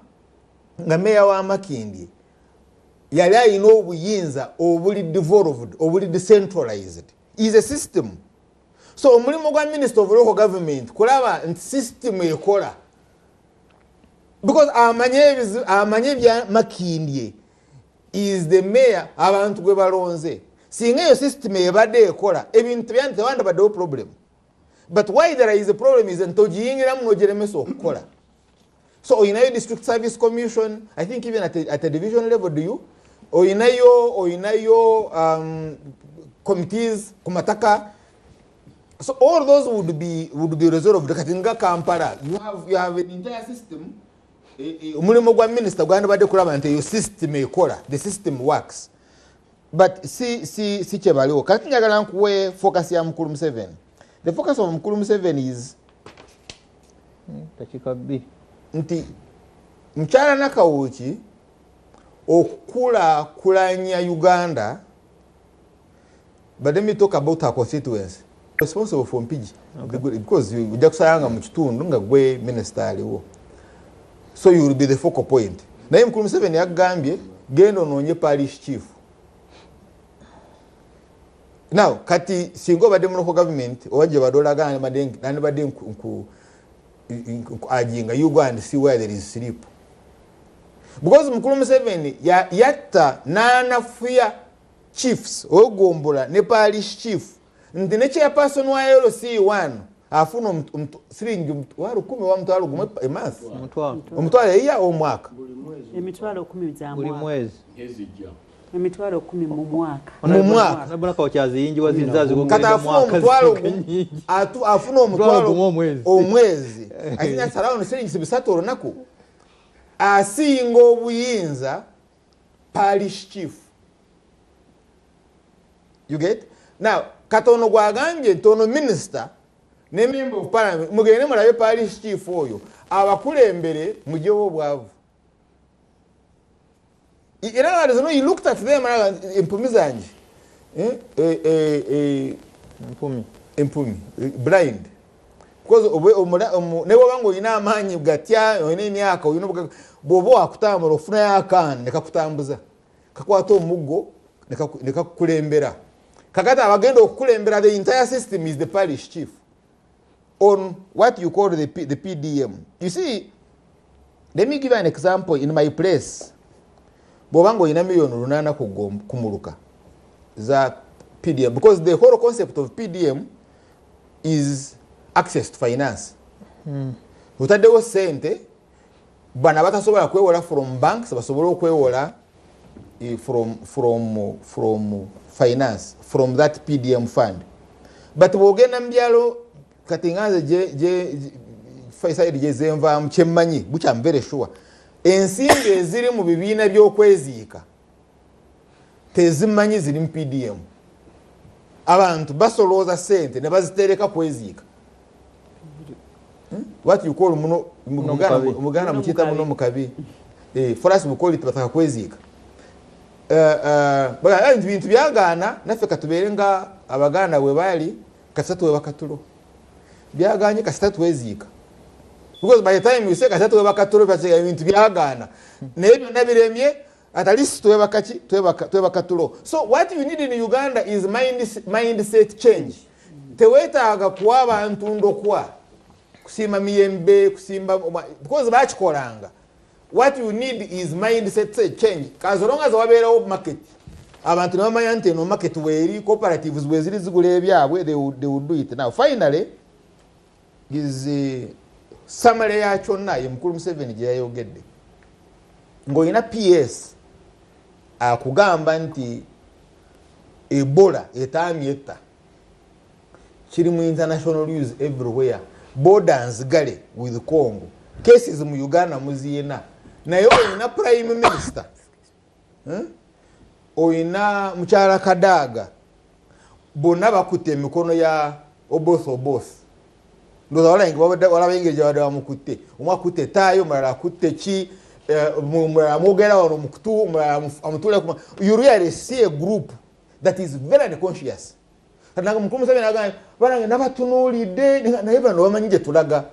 Speaker 6: nga meya wa Makindye yali alina obuyinza obuli devolved, obuli decentralized. Is a system. So omulimu gwa minister of local government kulaba nti system ekola, because amanye bya Makindye is the mayor abantu gwe balonze. Singa yo system ebadde ekola ebintu byante tewanda baddewo problem, but why there is a problem is ntojiyingiramu nojeremesa okukola. So oyinayo district service commission, I think even at a division level, do you oyinayo committees kumataka. So all those would be resolved. Katinga Kampala, you have an entire system. Omulimu gwa minister gwanda badde kulaba nti your system ekola, the system works. But si kyebaliwo. Kati njagala nkuwe focus ya Mukulu Museveni. The focus of Mukulu Museveni is nti mkyala Nakawuki okukulanya Uganda, but let me talk about our constituency. Responsible for Mpigi, because you jakusayanga mu kitundu nga gwe minister aliwo, so you will be the focal point. Naye Mukulu Museveni yagambye genda onoonye parish chief. Now kati singa obadde mu local government owaje badolagana nani badde nku ajinga you go and see where there is sleep, because Mukulu Museveni yatta nanafuya chiefs ogombola ne parish chief nti ne chairperson wa LC1 afuna siringi waro 10 wa mtwalo gumwe emansi omutwalo iya omwaka
Speaker 5: emitwalo 10 za
Speaker 2: buli mwezi
Speaker 5: emitwalo 10 mu mwaka
Speaker 2: nabona ko kyaziyingi wazizazi ko
Speaker 6: kata afuna omutwalo afuna omutwalo omwezi akinya salawo siringi 3 olunaku asinga obuyinza parish chief. You get? Now katono gwagambye ntono minister ne member of parliament mugende mulabe parish chief oyo abakulembere mujewo bwavu. You looked at them empumi zanje empumi blind, because nebo bango ina amanyi gatya oyina emyaka oyina bobo akutambula ofuna yakane nekakutambuza kakwata omuggo nekakulembera. Kakata abagenda okukulembera, the entire system is the parish chief on what you call the PDM. You see, let me give an example. In my place, bobango ina million runana kumuluka za PDM, because the whole concept of PDM is access to finance. Utadewo sente bana batasobola kwewola from banks, basobola kwewola from finance, from that PDM fund. But wogenda mbyalo katingaze je Faisal je zenva mchemanyi bucha mbere sure ensimbi eziri mu bibiina by'okweziika tezimanyi ziri mu PDM. Abantu basolooza sente ne bazitereka kweziika. What you call mugana mukita muno mukabi. For us we call it bataka kweziika. Bintu byagana naffe katuberenga abaganda bwe bali kasatu we bakatulo byaganye kasatu weziika, because by the time you say kasatu we bakatulo byatega bintu byagana nebyo nabiremye at least tuwe bakatulo. So what you need in Uganda is mindset change. Tewetaaga kuwa abantu ndokwa kusimba miyembe kusimba, because bachikolanga. What you need is mindset change. As long as wabera market, abantu nabamanya nti no market weri cooperatives weziri zigula ebyabwe, they will do it. Now finally is summary ya chonna ye Mukulu Museveni gye yayogedde ngoyina PS akugamba nti Ebola etamye etta kiri mu international use everywhere, borders gale with Congo, cases mu Uganda muziyena. Naye oyina prime minister oyina mukyala Kadaga bonna bakutte emikono ya oboth ndoza wala bengeje wada wamukutte omwe akutte tayo mulala akutte ki mwogera wano mukutu amutule kuma. You really see a group that is very conscious. Kananga Mukulu Museveni agamba banange nabatunulidde naye bano bamanyi gye tulaga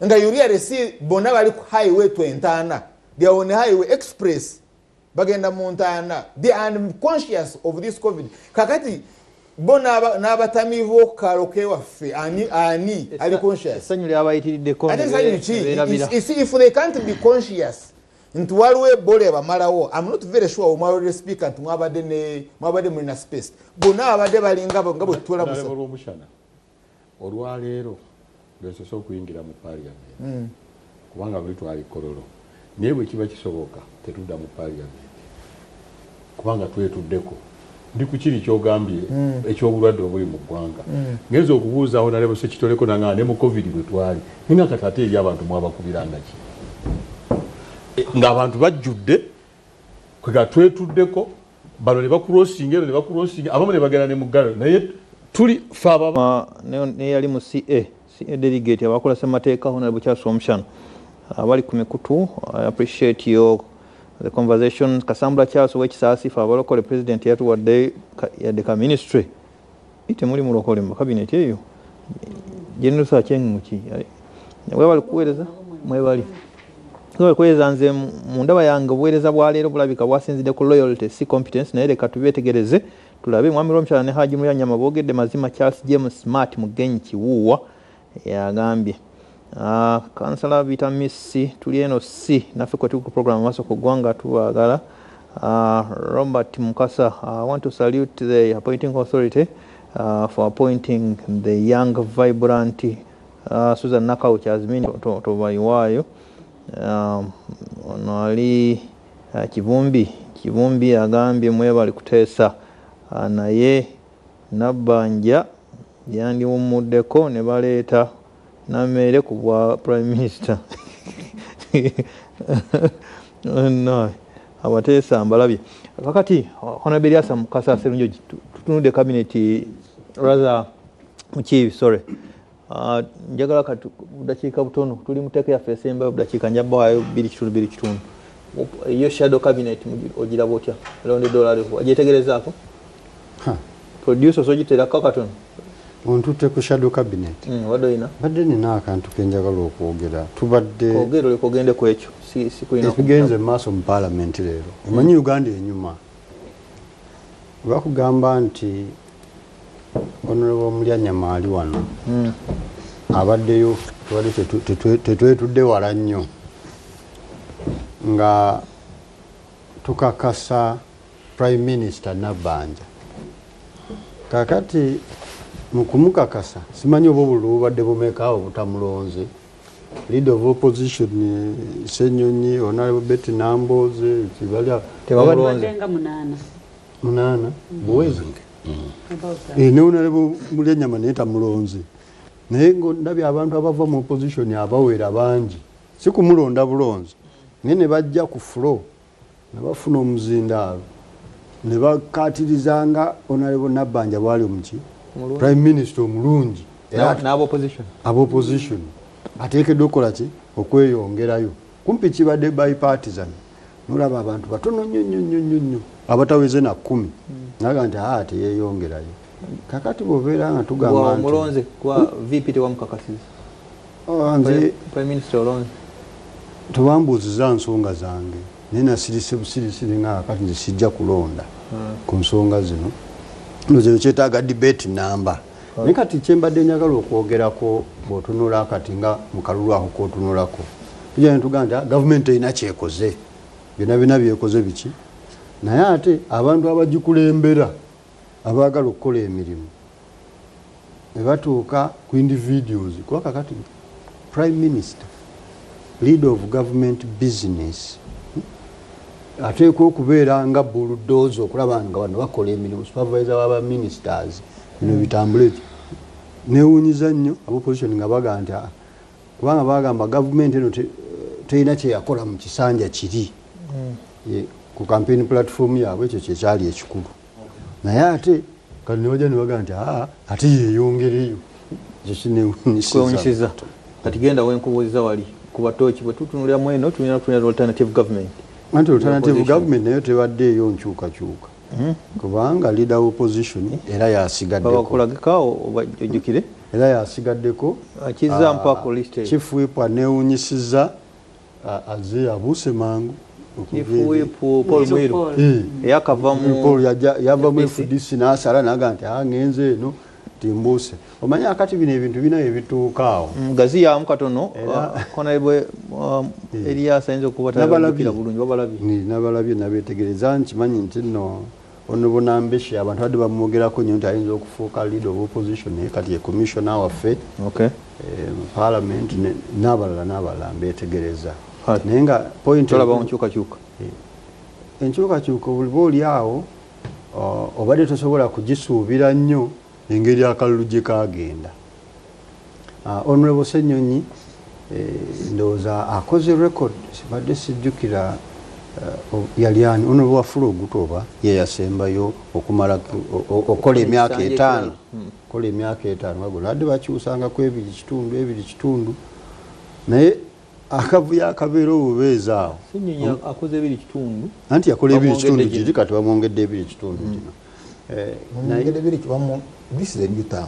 Speaker 6: nga you really see bonna bali ku highway 20 they are on the highway express bagenda mu Ntana. They are conscious of this COVID. Kakati bo n'abatamiivu kalo kewaffe ani ali conscious
Speaker 2: essanyu lyabayitiriddeko
Speaker 6: ate essanyu ki if they can't be conscious nti waliwo ebola ebamalawo I'm not very sure omwalole speaker nti mwabadde mulina space bonna abadde balinga nga bwe tutwala
Speaker 3: olw'omushana olwaleero lwesoose okuyingira mu parliament kubanga luli twali kololo naye bwe kiba kisoboka tetudda mu parliament kubanga twetuddeko ndi ku kiri kyogambye ekyobulwadde obuli mu ggwanga ngenza okubuuzaawo nalebo sekitoleko nanga ne mu covid bwe twali ninga kati ate eri abantu mwabakubiranga ki ng'abantu bajjudde kwega twetuddeko bano ne bakulosinga ero ne bakulosinga abamu ne bagenda ne muggalo naye tuli fe
Speaker 2: ne yali mu CA delegate abakola ssemateeka honorable Charles Omushana abali ku mikutu. I appreciate the conversation. Kasambula Charles w'ekisaasi fe abalokole president yatuwadde yaddeka ministry itemuli mulokole mu cabinet eyo General Sachenguki mwebali kuweereza mwebali kweza nze mu ndaba yange obuweereza bwa leero bulabika bwasinzidde ku loyalty si competence naye leka tubeetegereze tulabe mwami Omushana ne Haji Mulyanyama boogedde mazima. Charles James Smart Mugenyi Kiwuuwa yagambye Councillor Vitamin C tuli eno C naffe kwe tuli ku program maaso ku ggwanga tubaagala. Robert Mukasa, I want to salute the appointing authority for appointing the young vibrant Susan Nakauchi as minister tobayiwaayo. Ono ali Kivumbi agambye mwebali kuteesa naye Nabbanja yandiwumuddeko ne baleeta namere ku bwa prime minister no abateesa mbalabye kakati Honorable Eliasa Mukasa Sserunjogi tutunudde cabinet rather chief sorry njagala kati budakiika butono tuli muteeka yaffe esembayo budakiika njabbawayo 2 iyo shadow cabinet ogiraba otya around $1 agyetegerezaako producer ogiterako katono
Speaker 4: ontutte ku shadow cabinet
Speaker 2: wadoina
Speaker 4: badde nina akantu kenjagala okwogera tubadde
Speaker 2: ogero lekogende ku ekyo si kulina
Speaker 4: tugenze mu maaso mu parliament leero omanyi Uganda enyuma bakugamba nti Honorable Mulyanyama ali wano abaddeyo tetwetudde wala nnyo nga tukakasa Prime Minister Nabbanja kakati mukumukakasa simanyi oba obululu bubadde bumekaawo butamulonze leader of opposition Senyonyi Honorable Betty Namboze kibalya
Speaker 5: tebabadenga
Speaker 4: munana buwezi ne Honorable Mulyanyama naye tamulonze naye ndabye abantu abava mu opposition abawera bangi si kumulonda bulonzi naye ne bajja ku floor ne bafuna omuzindaalo ne bakatirizanga Honorable Nabbanja bwali omuki Prime Minister omulungi opposition ateekeddwa okukola ki okweyongerayo kumpi kibadde bipartisan nolaba abantu batono nnyo abataweze na 10 naga nti teyeyongerayo kakati bwobeera nga tugamba nti
Speaker 2: omulonze kwa VP tewamukakasiza Prime Minister olonze
Speaker 4: tewambuuziza nsonga zange naye nasirise busirisiri nga kakati nze sijja kulonda ku nsonga zino nozero kyetaaga debate namba naye kati kyembadde njagala okwogerako bw'otunula akati nga mukalulu ako k'otunulako tujja ne tugamba nti gavumenti erina kyekoze byonna byekoze biki naye ate abantu abagikulembera abaagala okukola emirimu ne batuuka ku individuals kuba kakati Prime Minister leader of government business ateekwa okubeera nga bulldoze okulaba nga bano bakola emirimu supervisor w'aba ministers bino bitambule newunyiza nnyo abopposition nga baga nti kubanga bagamba gavumenti eno terina kyeyakola mu kisanja kiri ku campaign platform yaabwe ekyo kyekyali ekikulu naye ate kati nebajja ne baga nti ate yeeyongereyo ekyo kinewunyisiza
Speaker 2: kati genda wenkubuuziza wali kubatoki bwe tutunuliramu eno tulina kutunulira alternative government
Speaker 4: anti alternative government nayo tebaddeeyo nkyukakyuka kubanga leader opposition era yasigaddeko
Speaker 2: ojjukire
Speaker 4: era yasigaddeko
Speaker 2: akiza mpako list
Speaker 4: chief whip anewunyisiza aze abuuse mangu
Speaker 2: Chifu Paul Mwiru yakava mu
Speaker 4: yava mu FDC n'asala n'aga nti ngenze eno timbuuse. Omanya akati bino ebintu bina ebituukaawo
Speaker 2: gazi yamu katono Honorable Elias ayinza okuba talabikira bulungi
Speaker 4: nabalabye nabeetegereza nkimanyi nti nno Honorable Nambeshe abantu badde bamwogerako nnyo nti ayinza okufuuka leader of opposition naye kati ye commissioner waffe mu parliament n'abalala mbeetegereza naye nga point
Speaker 2: tolaba nkyukakyuka
Speaker 4: enkyukakyuka obuliba oli awo obadde tosobola kugisuubira nnyo engeri akalulu gye kagenda. Honorable Ssenyonyi ndowooza akoze record sibadde sijjukira yali ani Honorable Wafula Ogutoba ye yasembayo okumala okola emyaka 5 kola emyaka 5 wagula adde bakyusangako 2.2 naye akavuyo akabeera obubeezi awo
Speaker 2: Ssenyonyi akoze 2.2
Speaker 4: anti yakola 2.2 giri kati bamwongedde 2.2 gino
Speaker 6: this is a new term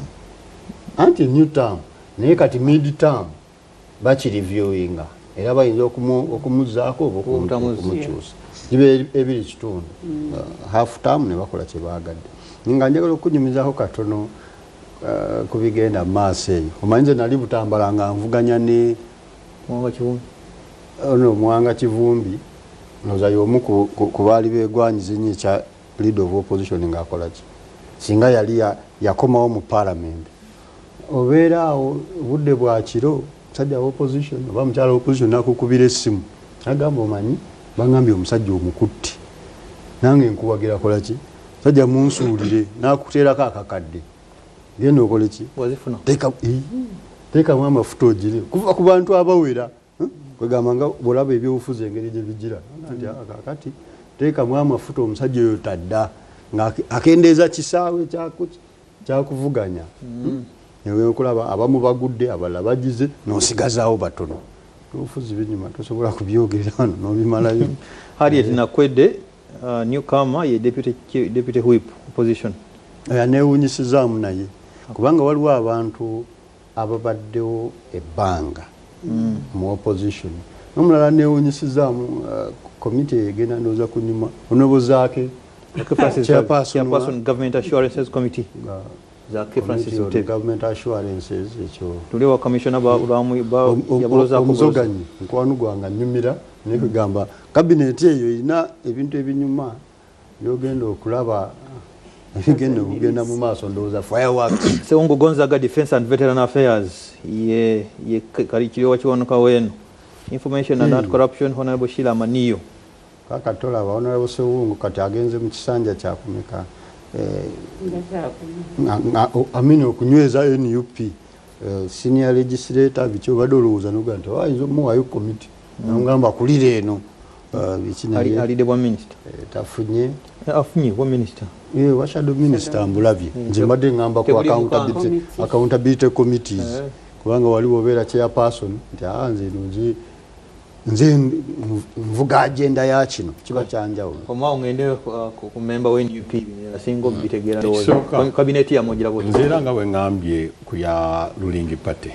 Speaker 4: anti new term naye kati mid term bakirivyowinga era bayinza okumuzaako oba okumukyusa gibe 2.2 half term ne bakola kye baagadde nga njagala okunyumizaako katono ku bigenda mu maaso eyo omanyize nali Butambala nga nvuganya ne Mwanga Kivumbi noza y'omu ku baali beegwanyiza ennyo ekya leader of opposition ng'akola ki singa yali yakomawo mu parliament obeera awo budde bwa kiro musajja wa opposition oba mukyala wa opposition nakukubira essimu agamba omanyi bangambye omusajja omukutti nange nkuwagira kola ki musajja munsuulire nakuteerako akakadde genda okole ki teekamu amafuta ogire kuva ku bantu abawera kwegamba nga bwolaba ebyobufuzi engeri gye bigira nti akakati teekamu amafuta omusajja oyo tadda nga akendeeza kisaawe kyakuvuganya newe okulaba abamu bagudde abalala bagize n'osigazaawo batono obufuzi binyuma tosobola kubyogerera wano n'obimalayo.
Speaker 2: Harriet Nakwedde newcomer ye deputy whip opposition
Speaker 4: yaneewunyisizaamu naye kubanga waliwo abantu ababaddewo ebbanga mu opposition n'omulala neewunyisizaamu komite egenda ndowooza kunyuma onobozaake
Speaker 2: chairperson government assurances committee Zaki Francis Mutebi
Speaker 4: government assurances ekyo
Speaker 2: tuli wa commissioner yabuloza
Speaker 4: omuzoganyi nkwanu gwanga nyumira naye kugamba cabinet eyo ina ebintu ebinyuma byogenda okulaba ebigenda okugenda mu maaso ndowooza fireworks.
Speaker 2: Sewongo Gonzaga defense and veteran affairs ye kalikiriwo wakiwanuka wenu information and anti-corruption Honorable Sheila Maniyo
Speaker 4: kakatola Honorable Sewungu kati agenze mu kisanja kyakumeka amini okunyweza NUP senior legislator bicho bado olowooza noga nti ayinza muwayo committee nangamba kulire eno bikinali
Speaker 2: alide bwa minister
Speaker 4: tafunye
Speaker 2: afunye bwa minister
Speaker 4: wa shadow minister mbulabye nze mbadde ngamba ku accountability committees kubanga waliwo obeera chairperson nti nze nvuga agenda ya kino kiba kyanjawulo
Speaker 2: omao ngende ku member wa NUP asingo bitegeera cabinet ya mogira bwo
Speaker 3: nzera nga we ngambye ku ya ruling party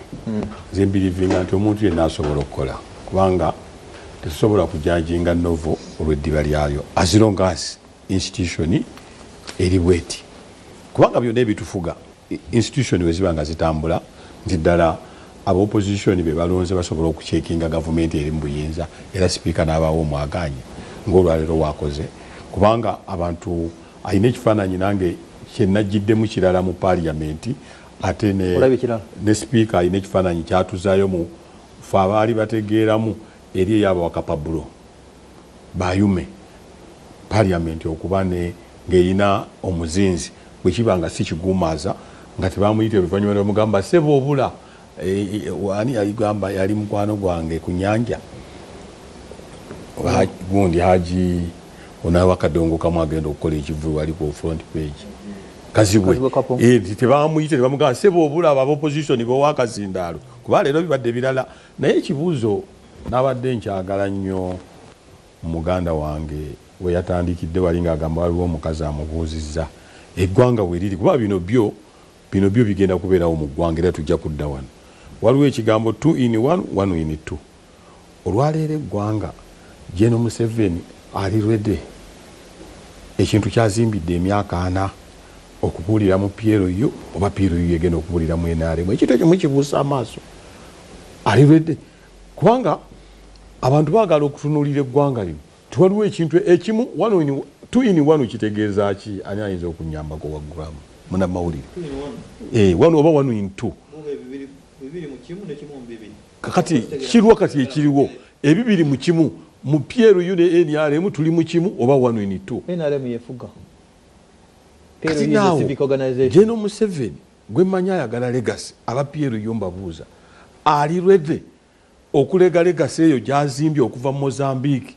Speaker 3: nze mbirivinga nti omuntu yenna asobola okukola kubanga tesobola kujajinga novo olw'eddiba lyayo as long as institution eri bweti kubanga byonna ebitufuga institution we ziba nga zitambula nti ddala aba opposition be balonze basobola okucheckinga government eri mu buyinza era speaker n'abawo omwaganya ng'olwaleero wakoze kubanga abantu ayina ekifaananyi nange kyenajjiddemu kirala mu parliament ate ne speaker ayina ekifaananyi kyatuzaayo mu fe abaali bategeeramu eri eyaba wakapabulo bayume parliament okuba ng'erina omuzinzi bwe kiba nga si kiguumaaza nga tebamuyita oluvannyuma lwamugamba seba obula wani aligamba yali mukwano gwange ku nyanja gundi haji onawa kadongo kamwe agenda okukola ekivuyo wali ku front page kazibwe tebamuyite tebamugamba seba obula aba opposition bo wakazindaalo kuba leero bibadde birala naye ekibuuzo nabadde nkyagala nnyo muganda wange we yatandikidde wali ng'agamba waliwo omukazi amubuuzizza eggwanga we liri kuba bino byo bigenda kubeerawo mu ggwanga era tujja kudda wano waliwo ekigambo 2 in 1 1 in 2 olwaleero eggwanga General Museveni ali ready ekintu kyazimbidde emyaka 4 okubuulira mu PLU oba PLU yegenda okubuulira mu NRM ekintu ekyo mukibuusa amaaso ali ready kubanga abantu baagala okutunuulira eggwanga lino tiwaliwo ekintu ekimu 2 in 1 kitegeeza ki ani ayinza okunyambako waggulamu munamawulire wano oba 1 in 2 kakati kirwa kati ekiriwo ebibiri mu kimu mu PLU ne NRM tuli mu kimu oba 1 in 2
Speaker 2: NRM yefuga
Speaker 3: kati naawo General Museveni gwe manya ayagala legacy aba PLU mbabuuza ali ready okulega legacy eyo gyazimbye okuva mu Mozambique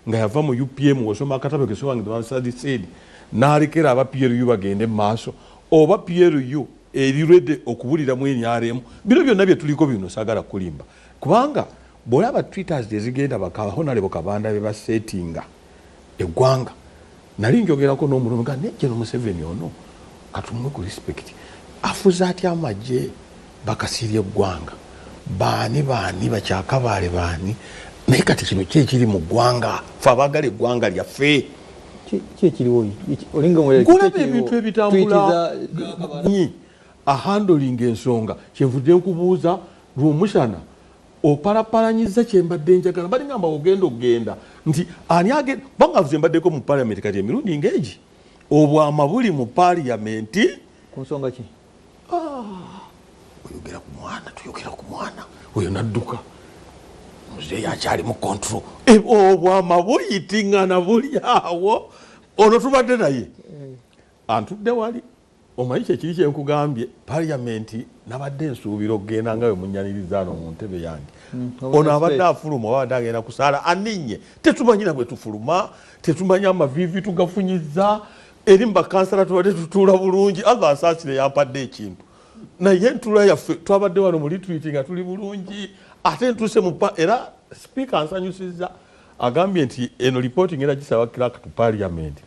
Speaker 3: nga yava mu UPM wasoma akatabo kesobange the said n'alekera aba PLU bagende maaso oba PLU eri ready okubulira mu NRM bino byonna bye tuliko bino sagala kulimba kubanga bw'olaba tweeters ezigenda bakabaho nalebo kabanda be basetinga eggwanga nali njogerako n'omulumi nga ne General Museveni ono katumwe ku respect afuza atya amagye bakasirye eggwanga baani bakyakabaale baani naye kati kino kyekiri mu ggwanga fe abagala eggwanga lyaffe
Speaker 2: kyekiriwo
Speaker 3: kulaba ebintu ebitambula ahandolinga ensonga kyenvudde nkubuuza lw'omushana opalapalanyiza kyembadde njagala bali ngamba ogenda nti ani agenda bangavuze mbaddeko mu parliament kati emirundi ng'egi obwama buli mu parliament
Speaker 2: ku nsonga ki
Speaker 3: oyogera ku mwana tuyogera ku mwana oyo nadduka muzeeyi akyali mu control obwama buyitingana buli awo ono tubadde naye antudde wali omanyi kyekiri kyenkugambye parliament nabadde ensuubira okugenda nga we munyaniriza ano mu ntebe yange ono abadde afuluma oba abadde agenda kusaala aninye tetumanyira bwe tufuluma tetumanya amavivi tugafunyiza eri mubakansala tubadde tutuula bulungi ava asaasire yampadde ekintu naye entula yaffe twabadde wano mu retreat nga tuli bulungi ate ntuuse era speaker ansanyusiza agambye nti eno reporting era gisaba clerk to parliament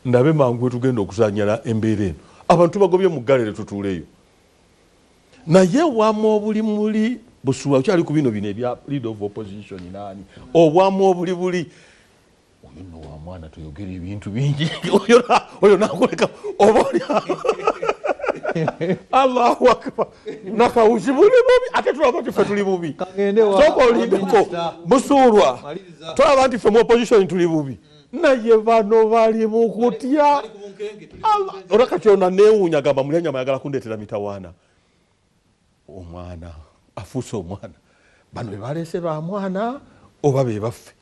Speaker 3: ndabe mangu wetugenda okusanyala embeera eno abantu bagobye mu galere tutuuleyo naye obwamu obuli muli busuwa kyali ku bino ebya leader of opposition nani obwamu obuli oyo nno wa mwana tuyogera ebintu bingi oyo nakoleka oba Allahu akbar nakawuzi buli bubi ate tulaba nti ffe tuli bubi sooka olindeko busuulwa tulaba nti ffe mu opposition tuli bubi naye bano bali mu kutya olaka kyona neewuunya gamba mulyanyama ayagala kundeetera mitawaana omwana afuuse omwana bano be baleese ba mwana oba be baffe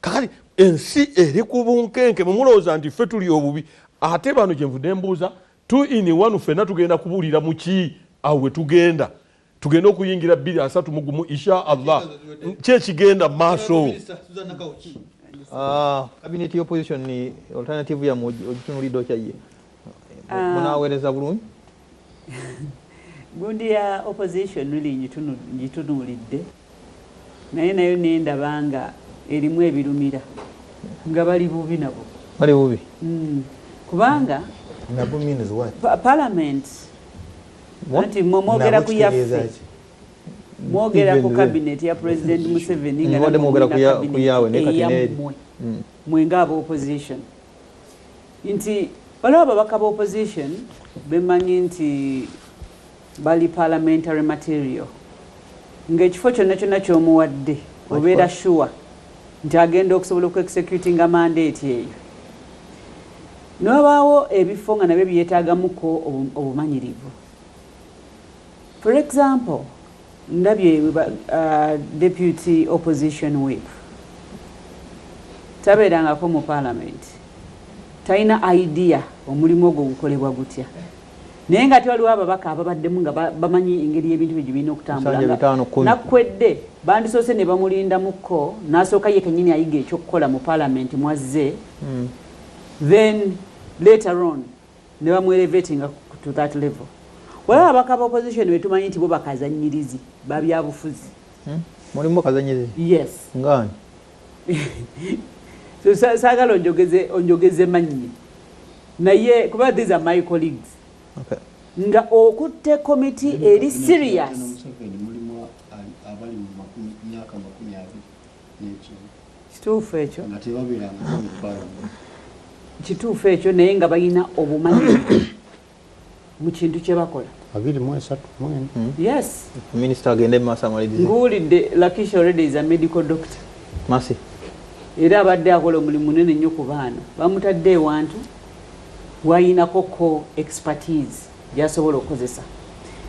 Speaker 3: kakati ensi eri ku bunkenke mumulowooza nti ffe tuli obubi ate bano kyenvudde mbuuza 2 in 1 ffenna tugenda kubuulira mu ki awo we tugenda okuyingira 231 insha Allah kyekigenda mu maaso
Speaker 2: cabinet opposition ni alternative ya ogitunulidde okyaye munaweereza bulungi
Speaker 5: gundi ya opposition nuli ngitunulidde nayo nendabanga erimu ebirumira nga bali bubi nabo
Speaker 2: bali bubi
Speaker 5: kubanga
Speaker 6: nabo means what
Speaker 5: parliament anti mwogera ku yaffe mwogera ku cabinet ya president Museveni nga
Speaker 2: mwogera ku yawe ne katineri
Speaker 5: mwenga aba opposition nti waliwo ababaka ba opposition bemanyi nti bali parliamentary material ng'ekifo kyonna kyonna ky'omuwadde obeera sure nti agenda okusobola okuexecutinga mandate eyo n'wabaawo ebifo nga nabyo byetaagamuko obumanyirivu. For example, ndabye deputy opposition whip tabeerangako mu parliament talina idea omulimu ogwo gukolebwa gutya naye nga waliwo ababaka ababaddemu nga bamanyi engeri y'ebintu bye birina okutambula nakwedde bandisoose ne bamulindamuko n'asooka ye kennyini ayiga ekyokukola mu parliament mwazze then later on ne bamuelevatinga to that level. Waliwo ababaka ba opposition betumanyi nti bo bakazanyirizi babyabufuzi
Speaker 2: mulimu bakazanyirizi
Speaker 5: yes
Speaker 2: ngani
Speaker 5: so sagala onjogeze manyi naye kuba these are my colleagues
Speaker 2: okay
Speaker 5: nga okutte committee eri serious kituufu ekyo
Speaker 4: nga tebabiranga mu parliament.
Speaker 5: kituufu ekyo naye nga balina obumanyi mu kintu kye bakola.
Speaker 4: 23
Speaker 5: Yes,
Speaker 2: Minister agende mu maaso amalirize.
Speaker 5: nguwulidde Lakisha already is a medical doctor.
Speaker 2: Masi.
Speaker 5: Era abadde akola omulimu munene nnyo ku baana. Bamutadde ewantu wayinako ko expertise gy'asobola okukozesa.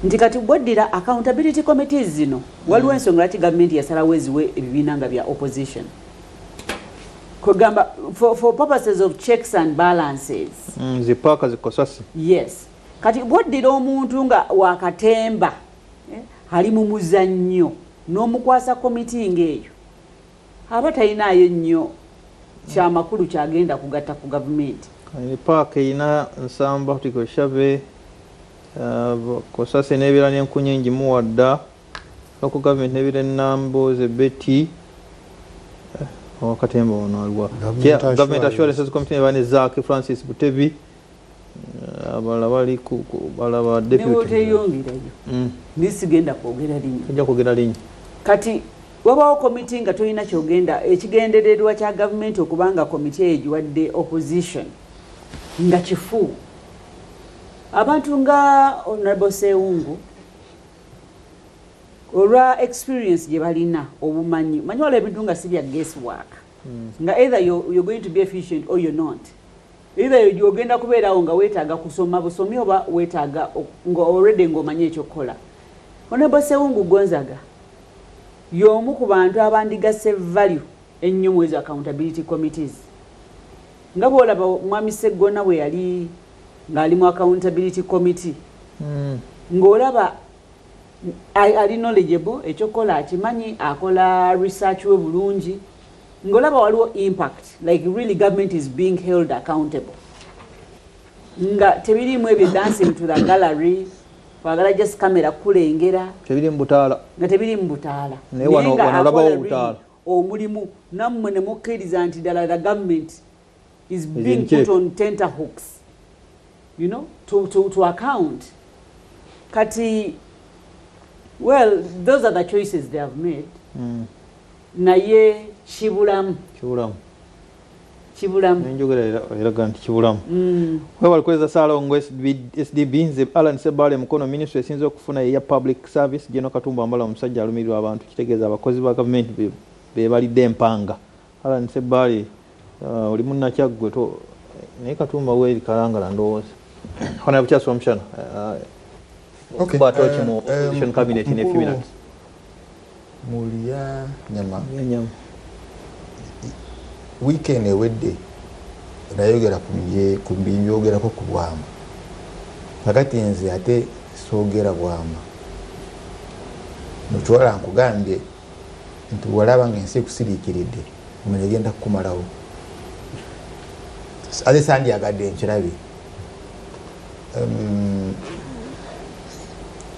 Speaker 5: Nti kati bwoddira accountability committees zino waliwo ensonga lwaki gavumenti yasalawo eziwe ebibiina nga bya opposition. Kugamba for purposes of checks and balances.
Speaker 2: Zipaaka zikosasi.
Speaker 5: Yes. Kati bwoddira omuntu nga wakatemba ali mu muzannyo n'omukwasa komiti ng'eyo aba talinayo nnyo kyamakulu kyagenda kugatta ku gavumenti.
Speaker 2: Paaka erina nsamba kutiko shabe kosasi n'ebeera n'enkunyingi muwadda ku gavumenti n'ebeera ennambo zebeti wakatemba ono aliwa Government Assurances Committee nebane Zaaki Francis Butebi abala bali ku balaba deputy
Speaker 5: newo teyongerayo nisigenda kwogera linnya
Speaker 2: ejja kwogera linnya
Speaker 5: kati wabawo komiti nga tolina kyogenda ekigendererwa kya gavumenti okubanga komiti eyo giwadde opposition nga kifu abantu nga Honorable Sewungu olwa experience gye balina obumanyi manyi wala ebintu nga si bya guesswork nga either you're going to be efficient or you're not. Either yogenda kubeerawo nga weetaaga kusoma busomi oba weetaaga nga already ng'omanye ekyokukola. Honorable Sewungu Gonzaga y'omu ku bantu abandigase value ennyo mu ezo accountability committees. Nga bw'olaba Mwami Sseggona bwe yali ng'ali mu accountability committee ng'olaba ali knowledgeable ekyokukola akimanyi akola research we bulungi ngolaba waliwo impact like really government is being held accountable nga tebirimu ebyo dancing to the gallery wagala just camera kulengera
Speaker 2: tebiri mbutaala
Speaker 5: nga tebiri mbutaala
Speaker 2: naye wano labawo butaala
Speaker 5: omulimu nammwe ne mukkiriza nti ddala the government is being put on tenterhooks you know to account kati well those are the choices they have made naye kibulamu
Speaker 2: nenjogera eraga nti kibulamu webali kweza Salongo SDB nze Alan Sebale mukono ministry esinza okufuna ya public service General Katumba Ambala omusajja alumirirwa abantu kitegeeza abakozi ba government be balidde empanga Alan Sebale oli munna kyaggwe to naye Katumba we kalangala ndowooza hona bukyasi omushana
Speaker 6: Okay.
Speaker 2: Batochi mu opposition cabinet in a few minutes.
Speaker 6: Mulia nyama.
Speaker 2: Nyama.
Speaker 6: Weekend ewedde nayogera ku mbyogera ko ku bwama. Pakati nze ate soogera bwama. Muchwala nkugambye nti walaba ngensi kusiriikiridde mwenye genda kukumalawo. Ate sandi agadde nkirabi.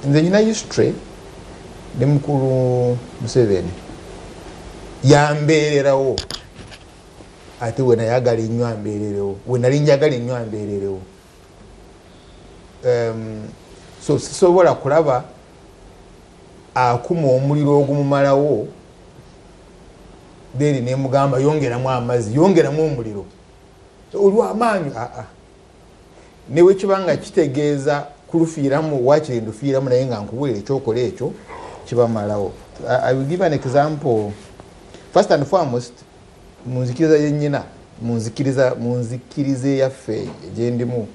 Speaker 6: Nze nyina history ne mukulu Museveni yambeererawo ate we nayagala ennyo ambeererewo we nali njagala ennyo ambeererewo so sisobola kulaba akuma omuliro ogumumalawo then ne mugamba yongeramu amazzi yongeramu omuliro olw'amaanyi newe kibanga kitegeeza kulufiiramu wakiri ndufiiramu naye nga nkubulira ekyokola ekyo kibamalawo. I will give an example. First and foremost, munzikiriza yennyina munzikirize yaffe gyendimu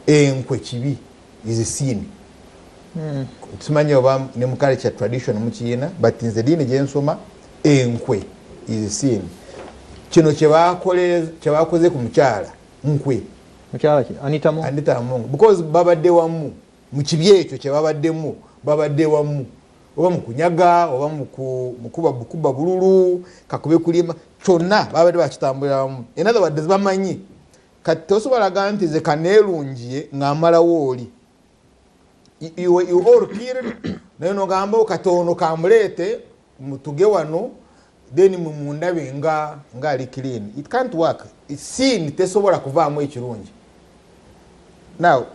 Speaker 6: enkwe kibi izisiini tumanyi oba ne mu culture tradition mukiyina but nze diini gyensoma enkwe izisiini kino kyebakoze ku mukyala nkwe
Speaker 2: mukyala ki Anita Mungu
Speaker 6: because babadde wamu mu kibi ekyo kyebabaddemu babadde wamu oba mukunyaga oba mukuba bululu kakube kulima kyonna babadde bakitambulira wamu in other words bamanyi kati tosobolaga nti ze kaneerungiye ng'amalawo oli you all period naye nogamba katono kamuleete mutuge wano then mumundabe nga ali clean. It can't work. Sin tesobola kuvaamu ekirungi. Now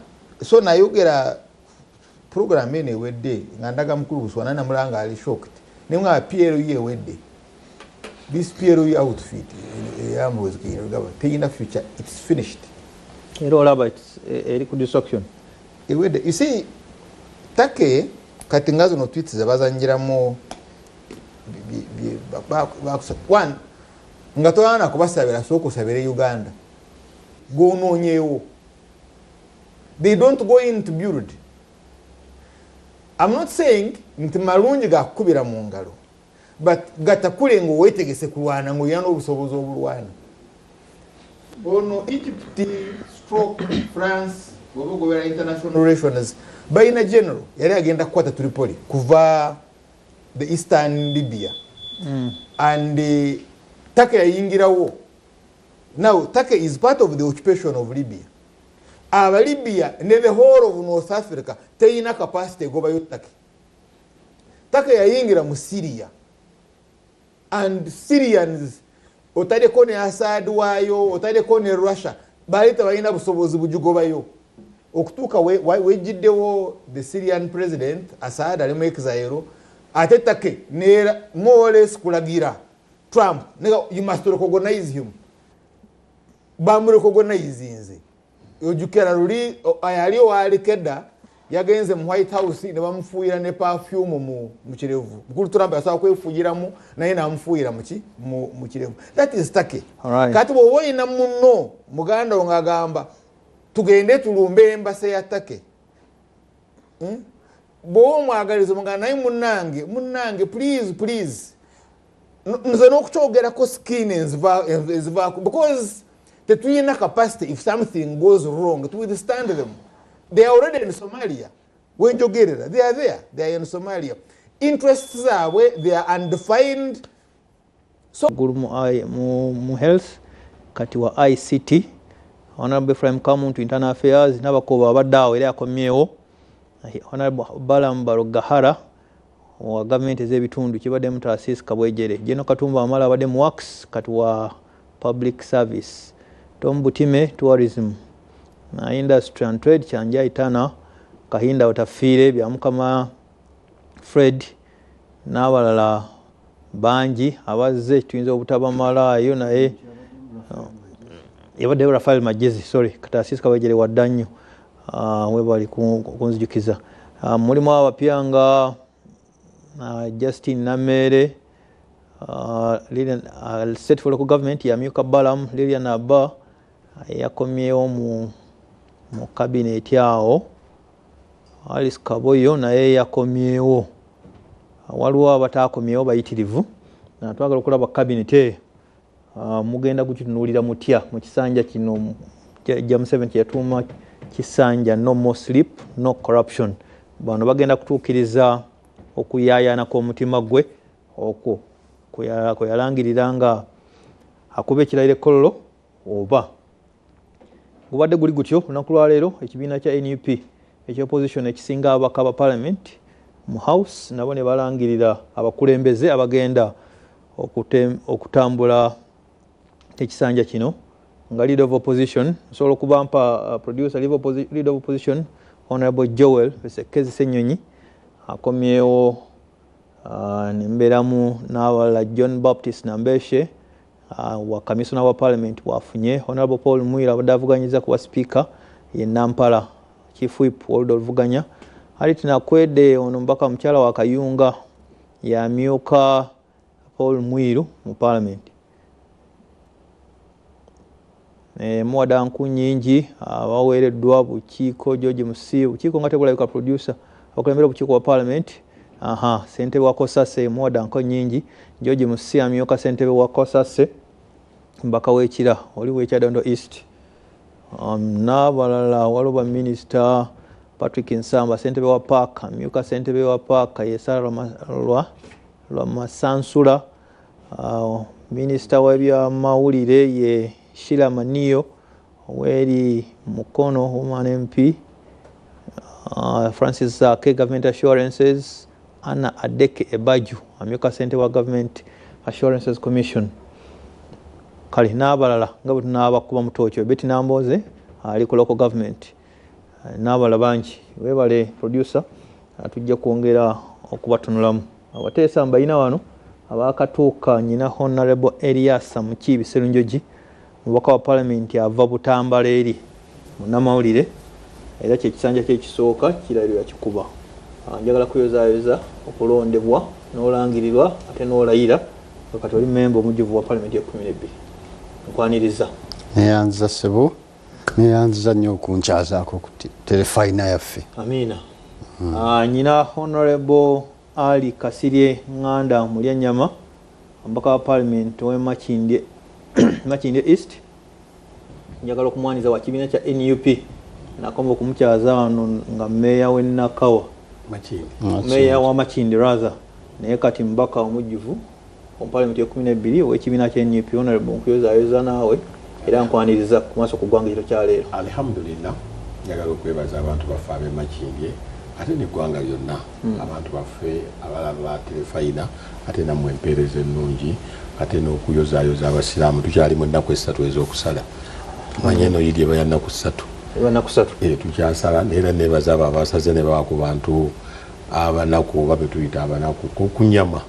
Speaker 6: so nayogera program ene wedde nga ndaga mukulu Buswana na mulanga ali shocked nimwe appeal ye wedde this PLU outfit eyambuzi kiyinagaba teyina future, it's finished.
Speaker 2: Era olaba eri ku destruction.
Speaker 6: You see, Take kati nga zino tweets zabazanyiramu one nga tolana kubasabira soko sabire Uganda gonoonyewo. They don't go in to build. I'm not saying nti malungi gakubira mu ngalo, but gatakule ngo wetegese kulwana ngo yana obusobozi obulwana. Ono Egypt stroke France gobogobera international relations bayina general yali agenda kukwata Tripoli kuva the eastern Libya and Take yayingirawo. Now Take is part of the occupation of Libya. Aba Libya ne the whole of North Africa teyina capacity gobayo Take. Take yayingira mu Syria and Syrians otadeko ne Assad wayo otadeko ne Russia balita bayina busobozi bujugobayo okutuka wejiddewo the Syrian president Assad ali mu exile ate Take ne more or less kulagira Trump nega you must recognize him bamu recognize nze ojukera luli ayali wali keda yagenze mu White House ne bamufuira ne perfume mu kirevu bukuru Trump asaba kwefugiramu naye namfuira mu kirevu. That is Take.
Speaker 2: Right.
Speaker 6: Kati bo ina munno muganda ngagamba tugende tulumbe embase ya Take. Bo mwagalizo muganda naye munange please nze n'okukyogera ko skin enziva because tetuyina capacity if something goes wrong to withstand them. They are already in Somalia. When you get it, they are there. They are in Somalia. Interests are where they are undefined. So
Speaker 2: Guru mu health kati wa ICT Honorable Ephraim Kamuntu Internal Affairs n'abakoba abaddawo era akomyewo. Honorable Balaam Barogahara wa government ez'ebitundu kibadde mu Taasisi Kabwejere. Jeno Katumba Amala abadde mu works kati wa public service. Tom Butime tourism na industry and trade Kyanja Itana Kahinda Otafiire bya Mukama Fred n'abalala bangi abazze tuyinza obutabamalayo naye yabadde Rafael Magezi Taasisi Kabwejere wadda nnyo webali kunzijukiza. Mulimu abapya nga Justin Namere State for Local Government yamyuka Balaam Lilian Abba yakomyewo mu cabinet awo. Alice Kaboyo naye yakomyewo. Waliwo abatakomyewo bayitirivu na twagala okulaba cabinet mugenda kukitunulira mutya mu kisanja kino James 70 yatuuma kisanja no more sleep no corruption. Bano bagenda kutuukiriza okuyaayana kw'omutima gwe okwo kuyalangirira nga akuba ekirayiro kololo oba gubadde guli gutyo lunaku lwa leero ekibiina kya NUP ekyopposition ekisinga abaka ba parliament mu house nabo ne balangirira abakulembeze abagenda okutambula ekisanja kino nga leader of opposition solo kubampa producer leader of opposition Honorable Joel Sekezi Senyonyi akomyewo nemberamu n'abalala John Baptist Nambeshe wa Commissioner wa Parliament wafunye. Honorable Paul Mwira abadde avuganyiza kuwa speaker ye Nampala Chief Whip Waldo Luvuganya. Halit Nakwede ono mbaka mukyala wa Kayunga yamyuka Paul Mwiru mu Parliament. Mwada nkunyingi abaweereddwa bukiiko George Musi bukiiko nga tebulayuka producer abakulembera bukiiko wa Parliament. Ssentebe wa Kosase mwada nkunyingi George Musi amyuka ssentebe wa Kosase mbaka wekira oli wekyadondo East. N'abalala waliwo Minister Patrick Nsamba ssentebe wa Park amyuka ssentebe wa Park Yesara lwa Masansula. Minister w'ebyamawulire ye Sheila Maniyo weri Mukono Woman MP. Francis Zake Government Assurances. Anna Adeke Ebaju amyuka ssentebe wa Government Assurances Commission. Kale n'abalala nga bwe tunaabakuba mutookyo Betty Namboze ali ku local government n'abalala bangi webale producer tujja kwongera okubatunulamu. Abateesa mbayina wano abakatuuka nyina Honorable Elias Mukiibi Sserunjogi mubaka wa Parliament ava Butambala eri munnamawulire era kyekisanja kyekisooka kirabirwa kikuba. Njagala kuyozaayoza okulondebwa n'olangirirwa ate n'olayira kati oli memba omujuvu wa Parliament ya 12 nkwaniriza.
Speaker 4: Neyanziza ssebo neyanziza nnyo okunkyazaako ku terefayina yaffe.
Speaker 2: Amiina. Nyina Honorable Ali Kasirye Nganda Mulyanyama omubaka wa Parliament we Makindye East njagala okumwaniza wa kibiina kya NUP nakomba okumukyaza wano nga meeya w'e Nakawa meeya wa Makindye rather naye kati mbaka omujjuvu mu Parliament ya 12 ow'ekibiina kya NUP Honorable nkuyozaayoza naawe era nkwaniriza ku maaso ku ggwanga kiro kya leero.
Speaker 3: Alhamdulillah njagala okwebaza abantu baffe ab'e Makindye ate n'eggwanga lyonna abantu baffe abalaba terefayina ate nammwe empeereza ennungi ate n'okuyozaayoza abasiraamu tukyali mu ennaku esatu ez'okusala manye eno yiri eba ya nnaku ssatu tukyasala era nebaza abo abasaze ne bawa ku bantu abanaku oba betuyita abanaku kunyama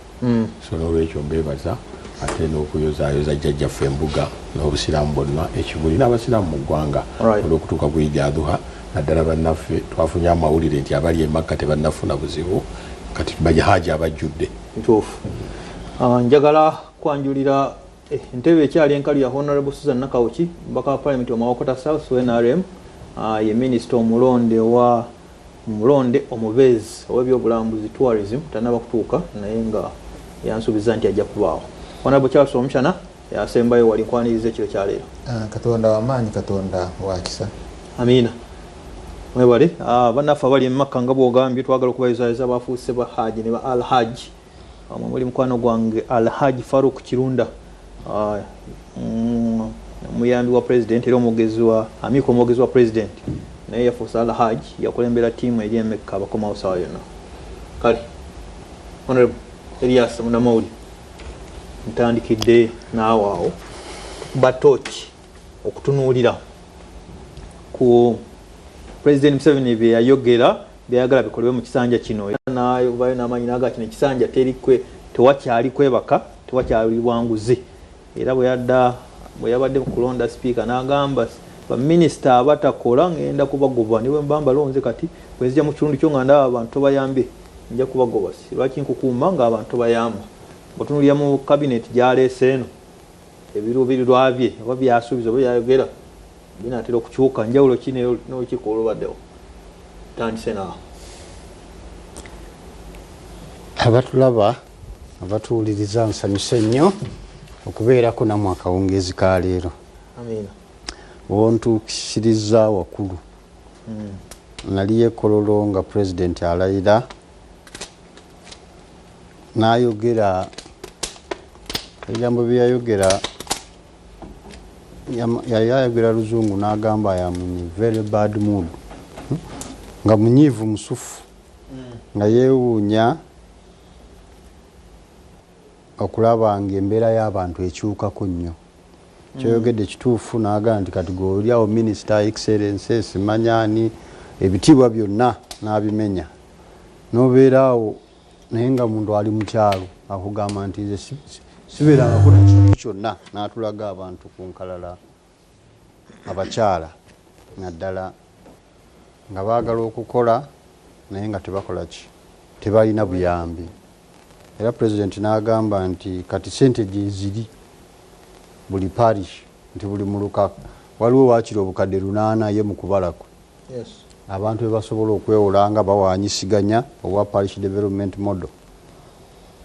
Speaker 3: so n'olwekyo mbebaza ate n'okuyozaayoza jjajjaffe embuga n'obusiraamu bonna ekibuli n'abasiraamu mu ggwanga olw'okutuuka ku Idi Adhuha naddala bannaffe twafunye amawulire nti abali e Makka tebannafuna buzibu kati bajahaji abajjudde.
Speaker 2: Ntuufu. Njagala kwanjulira entebe ekyali enkalu ya Honorable Susan Nakawuki mbaka wa Parliament wa Mawokota South NRM ye Minister omulonde omubeezi ow'ebyobulambuzi tourism tanaba kutuuka naye nga yansuubiza nti ajja kubaawo. Honorable Charles Omuchana yasembayo wali nkwaniriza ekiro kya leero.
Speaker 6: Katonda w'amaanyi Katonda wa kisa.
Speaker 2: Amiina. Mwebale bannaffe abali e Makka nga bw'ogambye twagala okubayozaayoza abafuuse ba Hajji ne ba Alhaji muli mukwano gwange Alhaji Faruk Kirunda muyambi wa president era omwogezi wa president naye yafuusa Alhaji yakulembera ttiimu eri emekka abakomawo sawa yonna. Kale Honorable Elias munnamawulire ntandikidde naawe awo batooki okutunuulira ku President Museveni bye yayogera byayagala bikolebwe mu kisanja kino nayo n'amanyi naga kino ekisanja tewakyali kwebaka tewakyali bwanguzi era bwe yabadde mu kulonda speaker n'agamba baminisita abatakola ngenda kubagoba niwe mbamba lonze kati bwezija mu kitundu kyo nga ndaba abantu bayambe nja kubagoba lwaki nkukuuma nga abantu bayamba otunulira mu cabinet gyaleese eno ebiruubirirwa bye oba byasuubiza oba byayogera binatera okukyuka njawulo ki n'olukiiko olubaddewo tandise naawo.
Speaker 4: Abatulaba abatuwuliriza nsanyuse nnyo okubeerako nammwe akawungeezi ka leero.
Speaker 2: Amiina.
Speaker 4: Wontuukisiriza wakulu nali Kololo nga president alayira n'ayogera ebigambo bye yayogera yayogera Luzungu n'agamba ya mu very bad mood nga munyiivu musufu nga yeewuunya okulaba ng'embeera y'abantu ekyukako nnyo. Kyoyogedde kituufu n'agamba nti kati gweolyawo Minister Excellency simanyani ebitiibwa byonna n'abimenya n'obeeraawo naye nga muntu ali mu kyalo akugamba nti nze sibeerangako na kintu kyonna n'atulaga abantu ku nkalala abakyala naddala nga baagala okukola naye nga tebakola ki tebalina buyambi era president n'agamba nti kati sente gye ziri buli parish nti buli muluka waliwo waakiri obukadde 8 ye mu kubalako abantu bebasobola okwewolanga bawanyisiganya obwa parish development model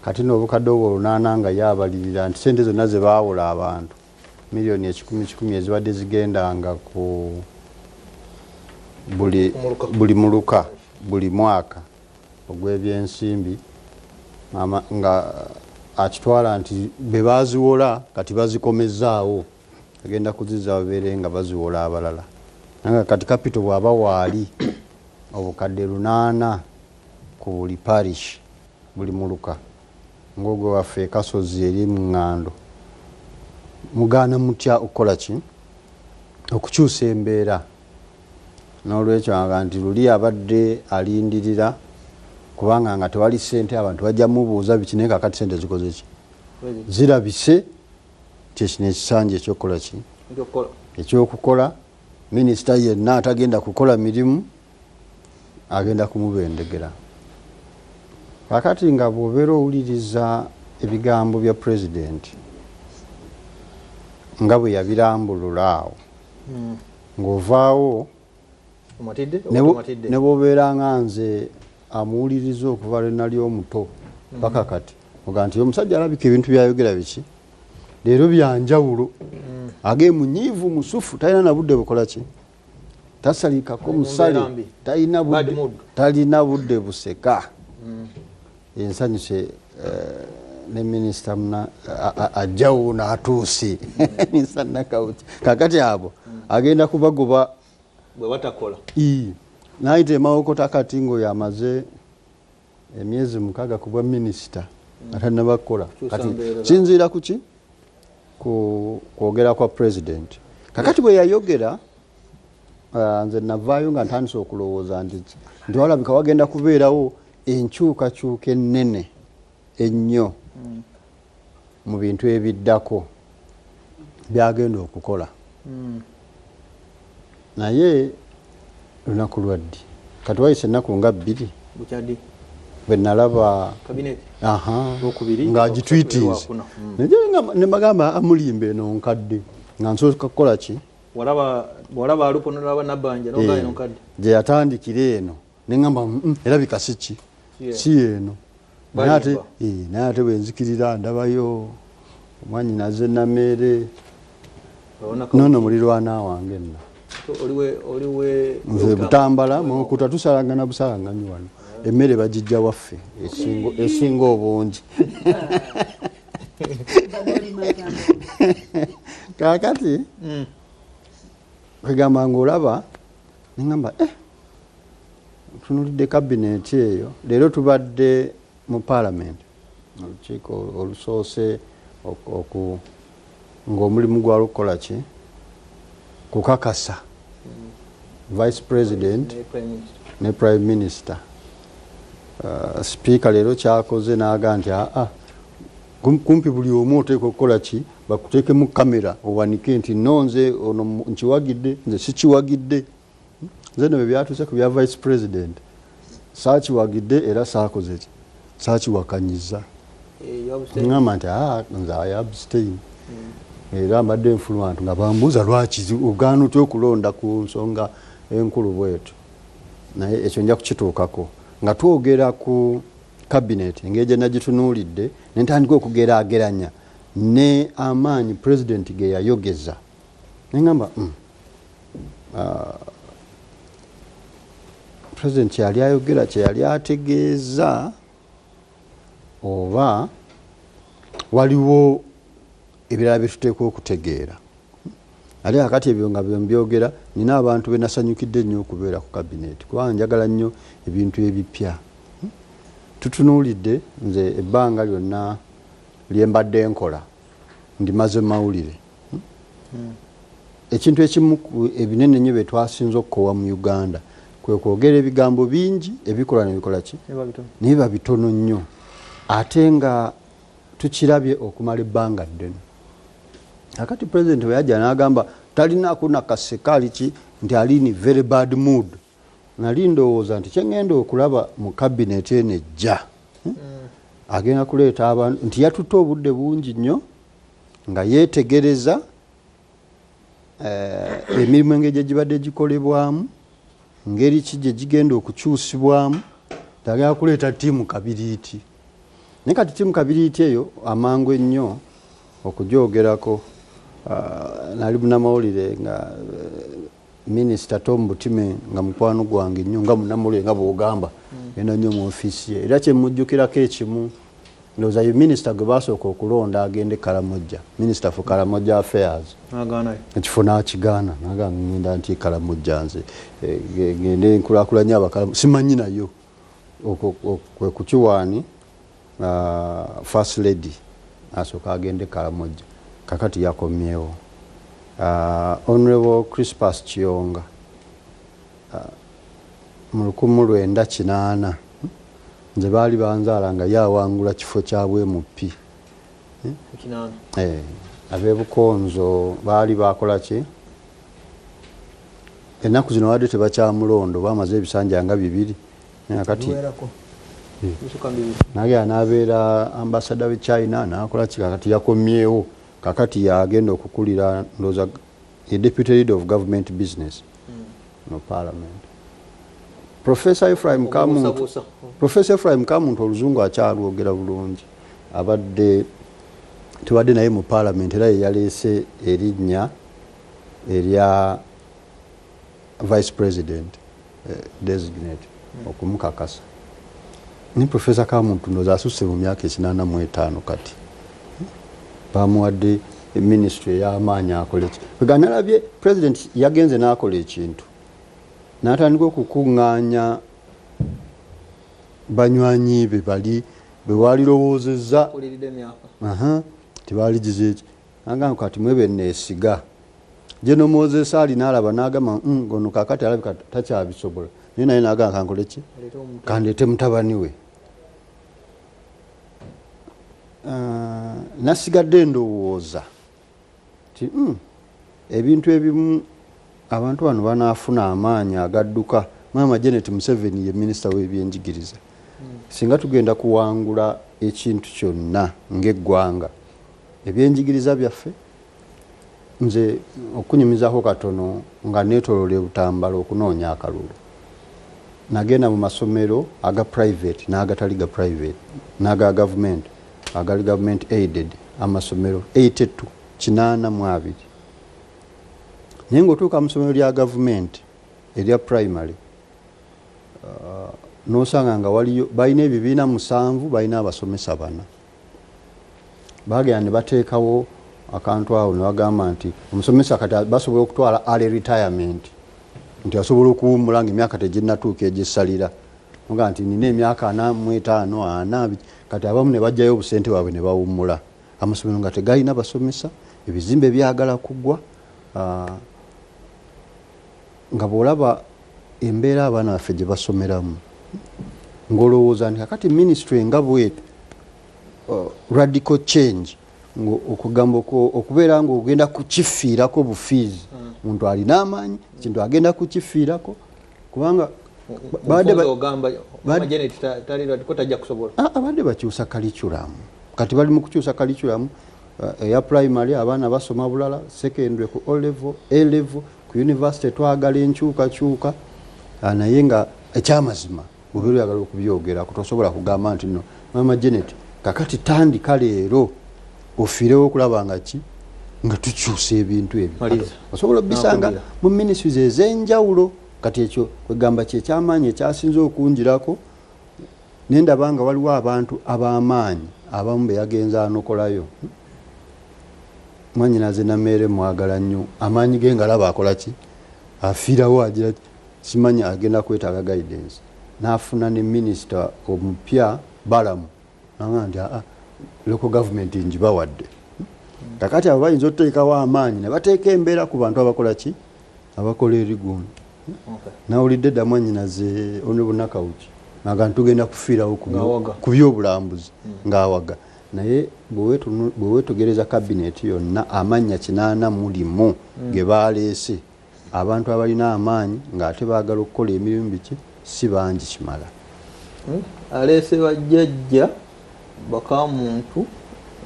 Speaker 4: kati n'obukadde obwo 8 nga yabalirira nti sente zonna ze baawola abantu miliyoni 10 ezibadde zigendanga ku buli muluka buli mwaka ogw'ebyensimbi nga akitwala nti be baziwola kati bazikomezaawo agenda kuziza babeere nga baziwola abalala nanga kati capital bw'aba waali obukadde 8 ku buli parish buli muluka ng'ogwe waffe Kasozi eri mu Ngando mugaana mutya okukola ki okukyusa embeera n'olwekyo nga nti luli abadde alindirira kubanga nga tewali ssente abantu bajja mubuuza biki naye kakati ssente zikoze ki zirabise kyekino ekisanja ekyokukola ki ekyokukola minisita yenna atagenda kukola mirimu agenda kumubendegera. Kakati nga bw'obeera owuliriza ebigambo bya pulezidenti nga bwe yabirambulula awo ng'ovaawo ne bw'obeera nga nze amuwuliriza okuva lwe nali omuto paka kati oga nti omusajja alabika ebintu byayogera biki leero byanjawulo age munyiivu musufu talina na budde bukola ki tasalikako musale talina budde buseka ensanyuse ne minisita ajjawo n'atuusi minisita Nakawuki kakati abo agenda kubagoba
Speaker 2: bwe batakola
Speaker 4: naayita emawokota kati ng'oyo amaze emyezi 6 ku bwa minisita atannabakola kati kinziira kuki kwogera kwa pulezidenti kakati bwe yayogera nze navaayo nga ntandise okulowooza nti walabika wagenda kubeerawo enkyukakyuka ennene ennyo mu bintu ebiddako byagenda okukola naye lunaku lwaddi kati wayise ennaku nga 2 bwe nalaba ng'agitwitiize ne bagamba amulimba eno nkadde nga nsooka kukola ki
Speaker 2: bw'olaba alupo nolaba Nabbanja n'ogamba eno nkadde
Speaker 4: gye yatandikira eno ne ŋŋamba erabika si ki si eno naye ate bwe nzikirira ndabayo omwanyinaze Nameere nono mulirwana wange nno nze Butambala mukuta tusalangana busalanganyi wano emmere bagijja waffe esinga obungi kakati kwegamba ng'olaba neŋŋamba tunulidde kabineti eyo leero tubadde mu paalamenti olukiiko olusoose ng'omulimu gwali okukola ki kukakasa vice president ne prime minister sipiika leero kyakoze n'aga nti kumpi buli omu oteeka okukola ki bakuteekemu kamera owanike nti nonze ono nkiwagidde nze sikiwagidde nze no bwe byatuuse ku bya vice president saakiwagidde era saakoze ki saakiwakanyiza ŋŋamba nti nze I abstain era mbadde nfuluwantu nga bambuuza lwaki ogaana otya okulonda ku nsonga enkulu bwetu naye ekyo nja kukituukako nga twogera ku kabineti engeri gye nagitunuulidde nentandika okugeraageranya ne amaanyi pulezidenti ge yayogeza neŋŋamba pulezidenti kyeyali ayogera kyeyali ategeeza oba waliwo ebirala bye tuteekwa okutegeera ate kakati ebyo nga byombyogera nina abantu be nasanyukidde nnyo okubeera ku kabineti kubanga njagala nnyo ebintu ebipya tutunuulidde nze ebbanga lyonna lye mbadde nkola ndimaze mawulire ekintu ekimu ebinene nnyo bye twasinze okukowa mu Uganda kwe kwogera ebigambo bingi ebikola nebikola ki nibiba bitono nnyo ate nga tukirabye okumala ebbanga ddene akati pulezidenti bwe yajja n'agamba talinaku nakasekaali ki nti alini very bad mood nali ndowooza nti kyengenda okulaba mu kabineti eno ejja agenda kuleeta abantu nti yatutte obudde bungi nnyo nga yeetegereza emirimu engeri gye gibadde gikolebwamu ngeri ki gye gigenda okukyusibwamu tagenda kuleeta ttiimu kabiriiti naye kati ttiimu kabiriiti eyo amangu ennyo okugyogerako nali munamawulire nga minisita Tom Butime nga mukwano gwange nnyo nga munamawulire nga bw'ogamba genda nnyo mu ofiisi ye era kyemujjukirako ekimu ndowooza ye minisita gwe baasooka okulonda agende Karamojja minisita for Karamojja affairs ekifo n'akigaana nagenda nti Karamojja nze gende nkulakulanye abakalamu simanyi nayo kwe kukiwaani first lady asooka agende Karamojja kakati yakomyewo Honorable Crispus Kiyonga mu 1980 nze baali banzaala nga yawangula kifo kyabwe mu P
Speaker 2: kinana
Speaker 4: abebukonzo baali bakola ki ennaku zino wadde tebakyamulondo bamaze ebisanja nga 2 nakati naye anaabeera ambasada we China nakola ki kakati yakomyewo kakati yagenda okukulira ndoza ye deputy leader of government business no parliament. Professor Ephraim Kamuntu oluzungu akyalwogera bulungi abadde tubadde naye mu parliament era yaleese erinnya erya vice president designate okumukakasa ni Professor Kamuntu ndoza asusse mu myaka 85 kati bamuwadde ministry y'amaanyi akoleki bweganalabye president yagenze n'akola ekintu n'atandika okukuŋŋaanya banywanyi be bali bwe walirowoozezza tebaligize eki agamba kati mwebe neesiga General Moses Ali n'alaba n'agamba ngono kakati alabika takyabisobola naye naye n'agamba kankole ki kandeete mutabani we nasigadde ndowooza ti ebintu ebimu abantu bano banaafuna amaanyi agadduka. Maama Janet Museveni ye minisita w'ebyenjigiriza singa tugenda kuwangula ekintu kyonna ng'eggwanga ebyenjigiriza byaffe nze okunyumizaako katono nga neetoloola ebutambala okunoonya akalulu nagenda mu masomero aga private n'agatali ga private n'aga government agali government aided amasomero 82 naye ng'otuuka mu ssomero lya government erya primary n'osanga nga waliyo balina ebibiina 7 balina abasomesa 4 bagenda ne bateekawo akantu awo ne bagamba nti omusomesa kati basobola okutwala early retirement nti asobola okuwummula ng'emyaka teginnatuuka egyessalira nga nti nina emyaka 45 kati abamu ne bajjayo obusente bwabwe ne bawummula amasomero nga tegalina basomesa ebizimbe byagala kuggwa nga bw'olaba embeera abaana baffe gye basomeramu ng'olowooza nti kakati ministry nga bwetu radical change okugamba okubeera ng'ogenda kukifiirako bufiizi muntu alina amaanyi kintu agenda kukifiirako kubanga abadde bakyusa curriculum kati bali mu kukyusa curriculum eya primary abaana basoma bulala secondary ku O level A level ku university twagala enkyukakyuka naye nga ekyamazima bwe oyagala okubyogera kutosobola kugamba nti no Maama Janet kakati tandika leero ofiirewo okulaba nga ki nga tukyusa ebintu ebyo osobola bisanga mu ministries ez'enjawulo kati ekyo kwegamba kyekyamaanyi ekyasinze okunjirako nendaba nga waliwo abantu ab'amaanyi abamu be yagenza anokolayo mwanyinaze nameere mwagala nnyo amaanyi ge ngalaba akola ki afiirawo agira simanyi agenda kwetaaga guidance n'afuna ne minisita omupya balamu nanga nti local government njibawadde kakati abo bayinza okuteekawo amaanyi ne bateeka embeera ku bantu abakola ki abakola erigundo nawulidde dda mwanyinaze Honorable Nakawuki nga tugenda kufiirawo ku byobulambuzi ng'awaga naye bwe weetegereza kabineeti yonna amannya 80 mulimu ge baleese abantu abalina amaanyi ng'ate baagala okukola emirimu biki si bangi kimala
Speaker 2: aleese bajjajja bakamuntu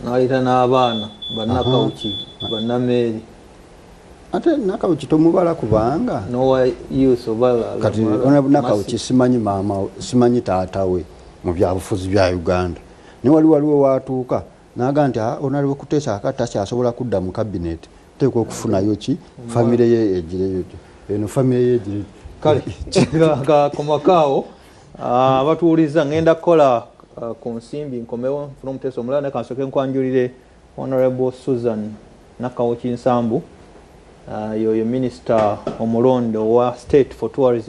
Speaker 2: n'aleeta n'abaana bannakawuki bannameeri
Speaker 4: ate Nakawuki tomubala kubanga
Speaker 2: nowa youth obala
Speaker 4: kati Honorable Nakawuki simanyi maama simanyi taata we mu byabufuzi bya Uganda ne waliwo watuuka naga nti Honorable Kuteesa akati takyasobola kudda mu kabineeti teekwa okufunayo ki famire ye egireyo eno famire ye egireyo
Speaker 2: kale komakaawo abatuwuliza ngenda kukola ku nsimbi nkomewo nfuna omuteesa omulala naye kansoke nkwanjulire Honorable Susan Nakawuki Nsambu yoyo minisita omulondo wa state for tourism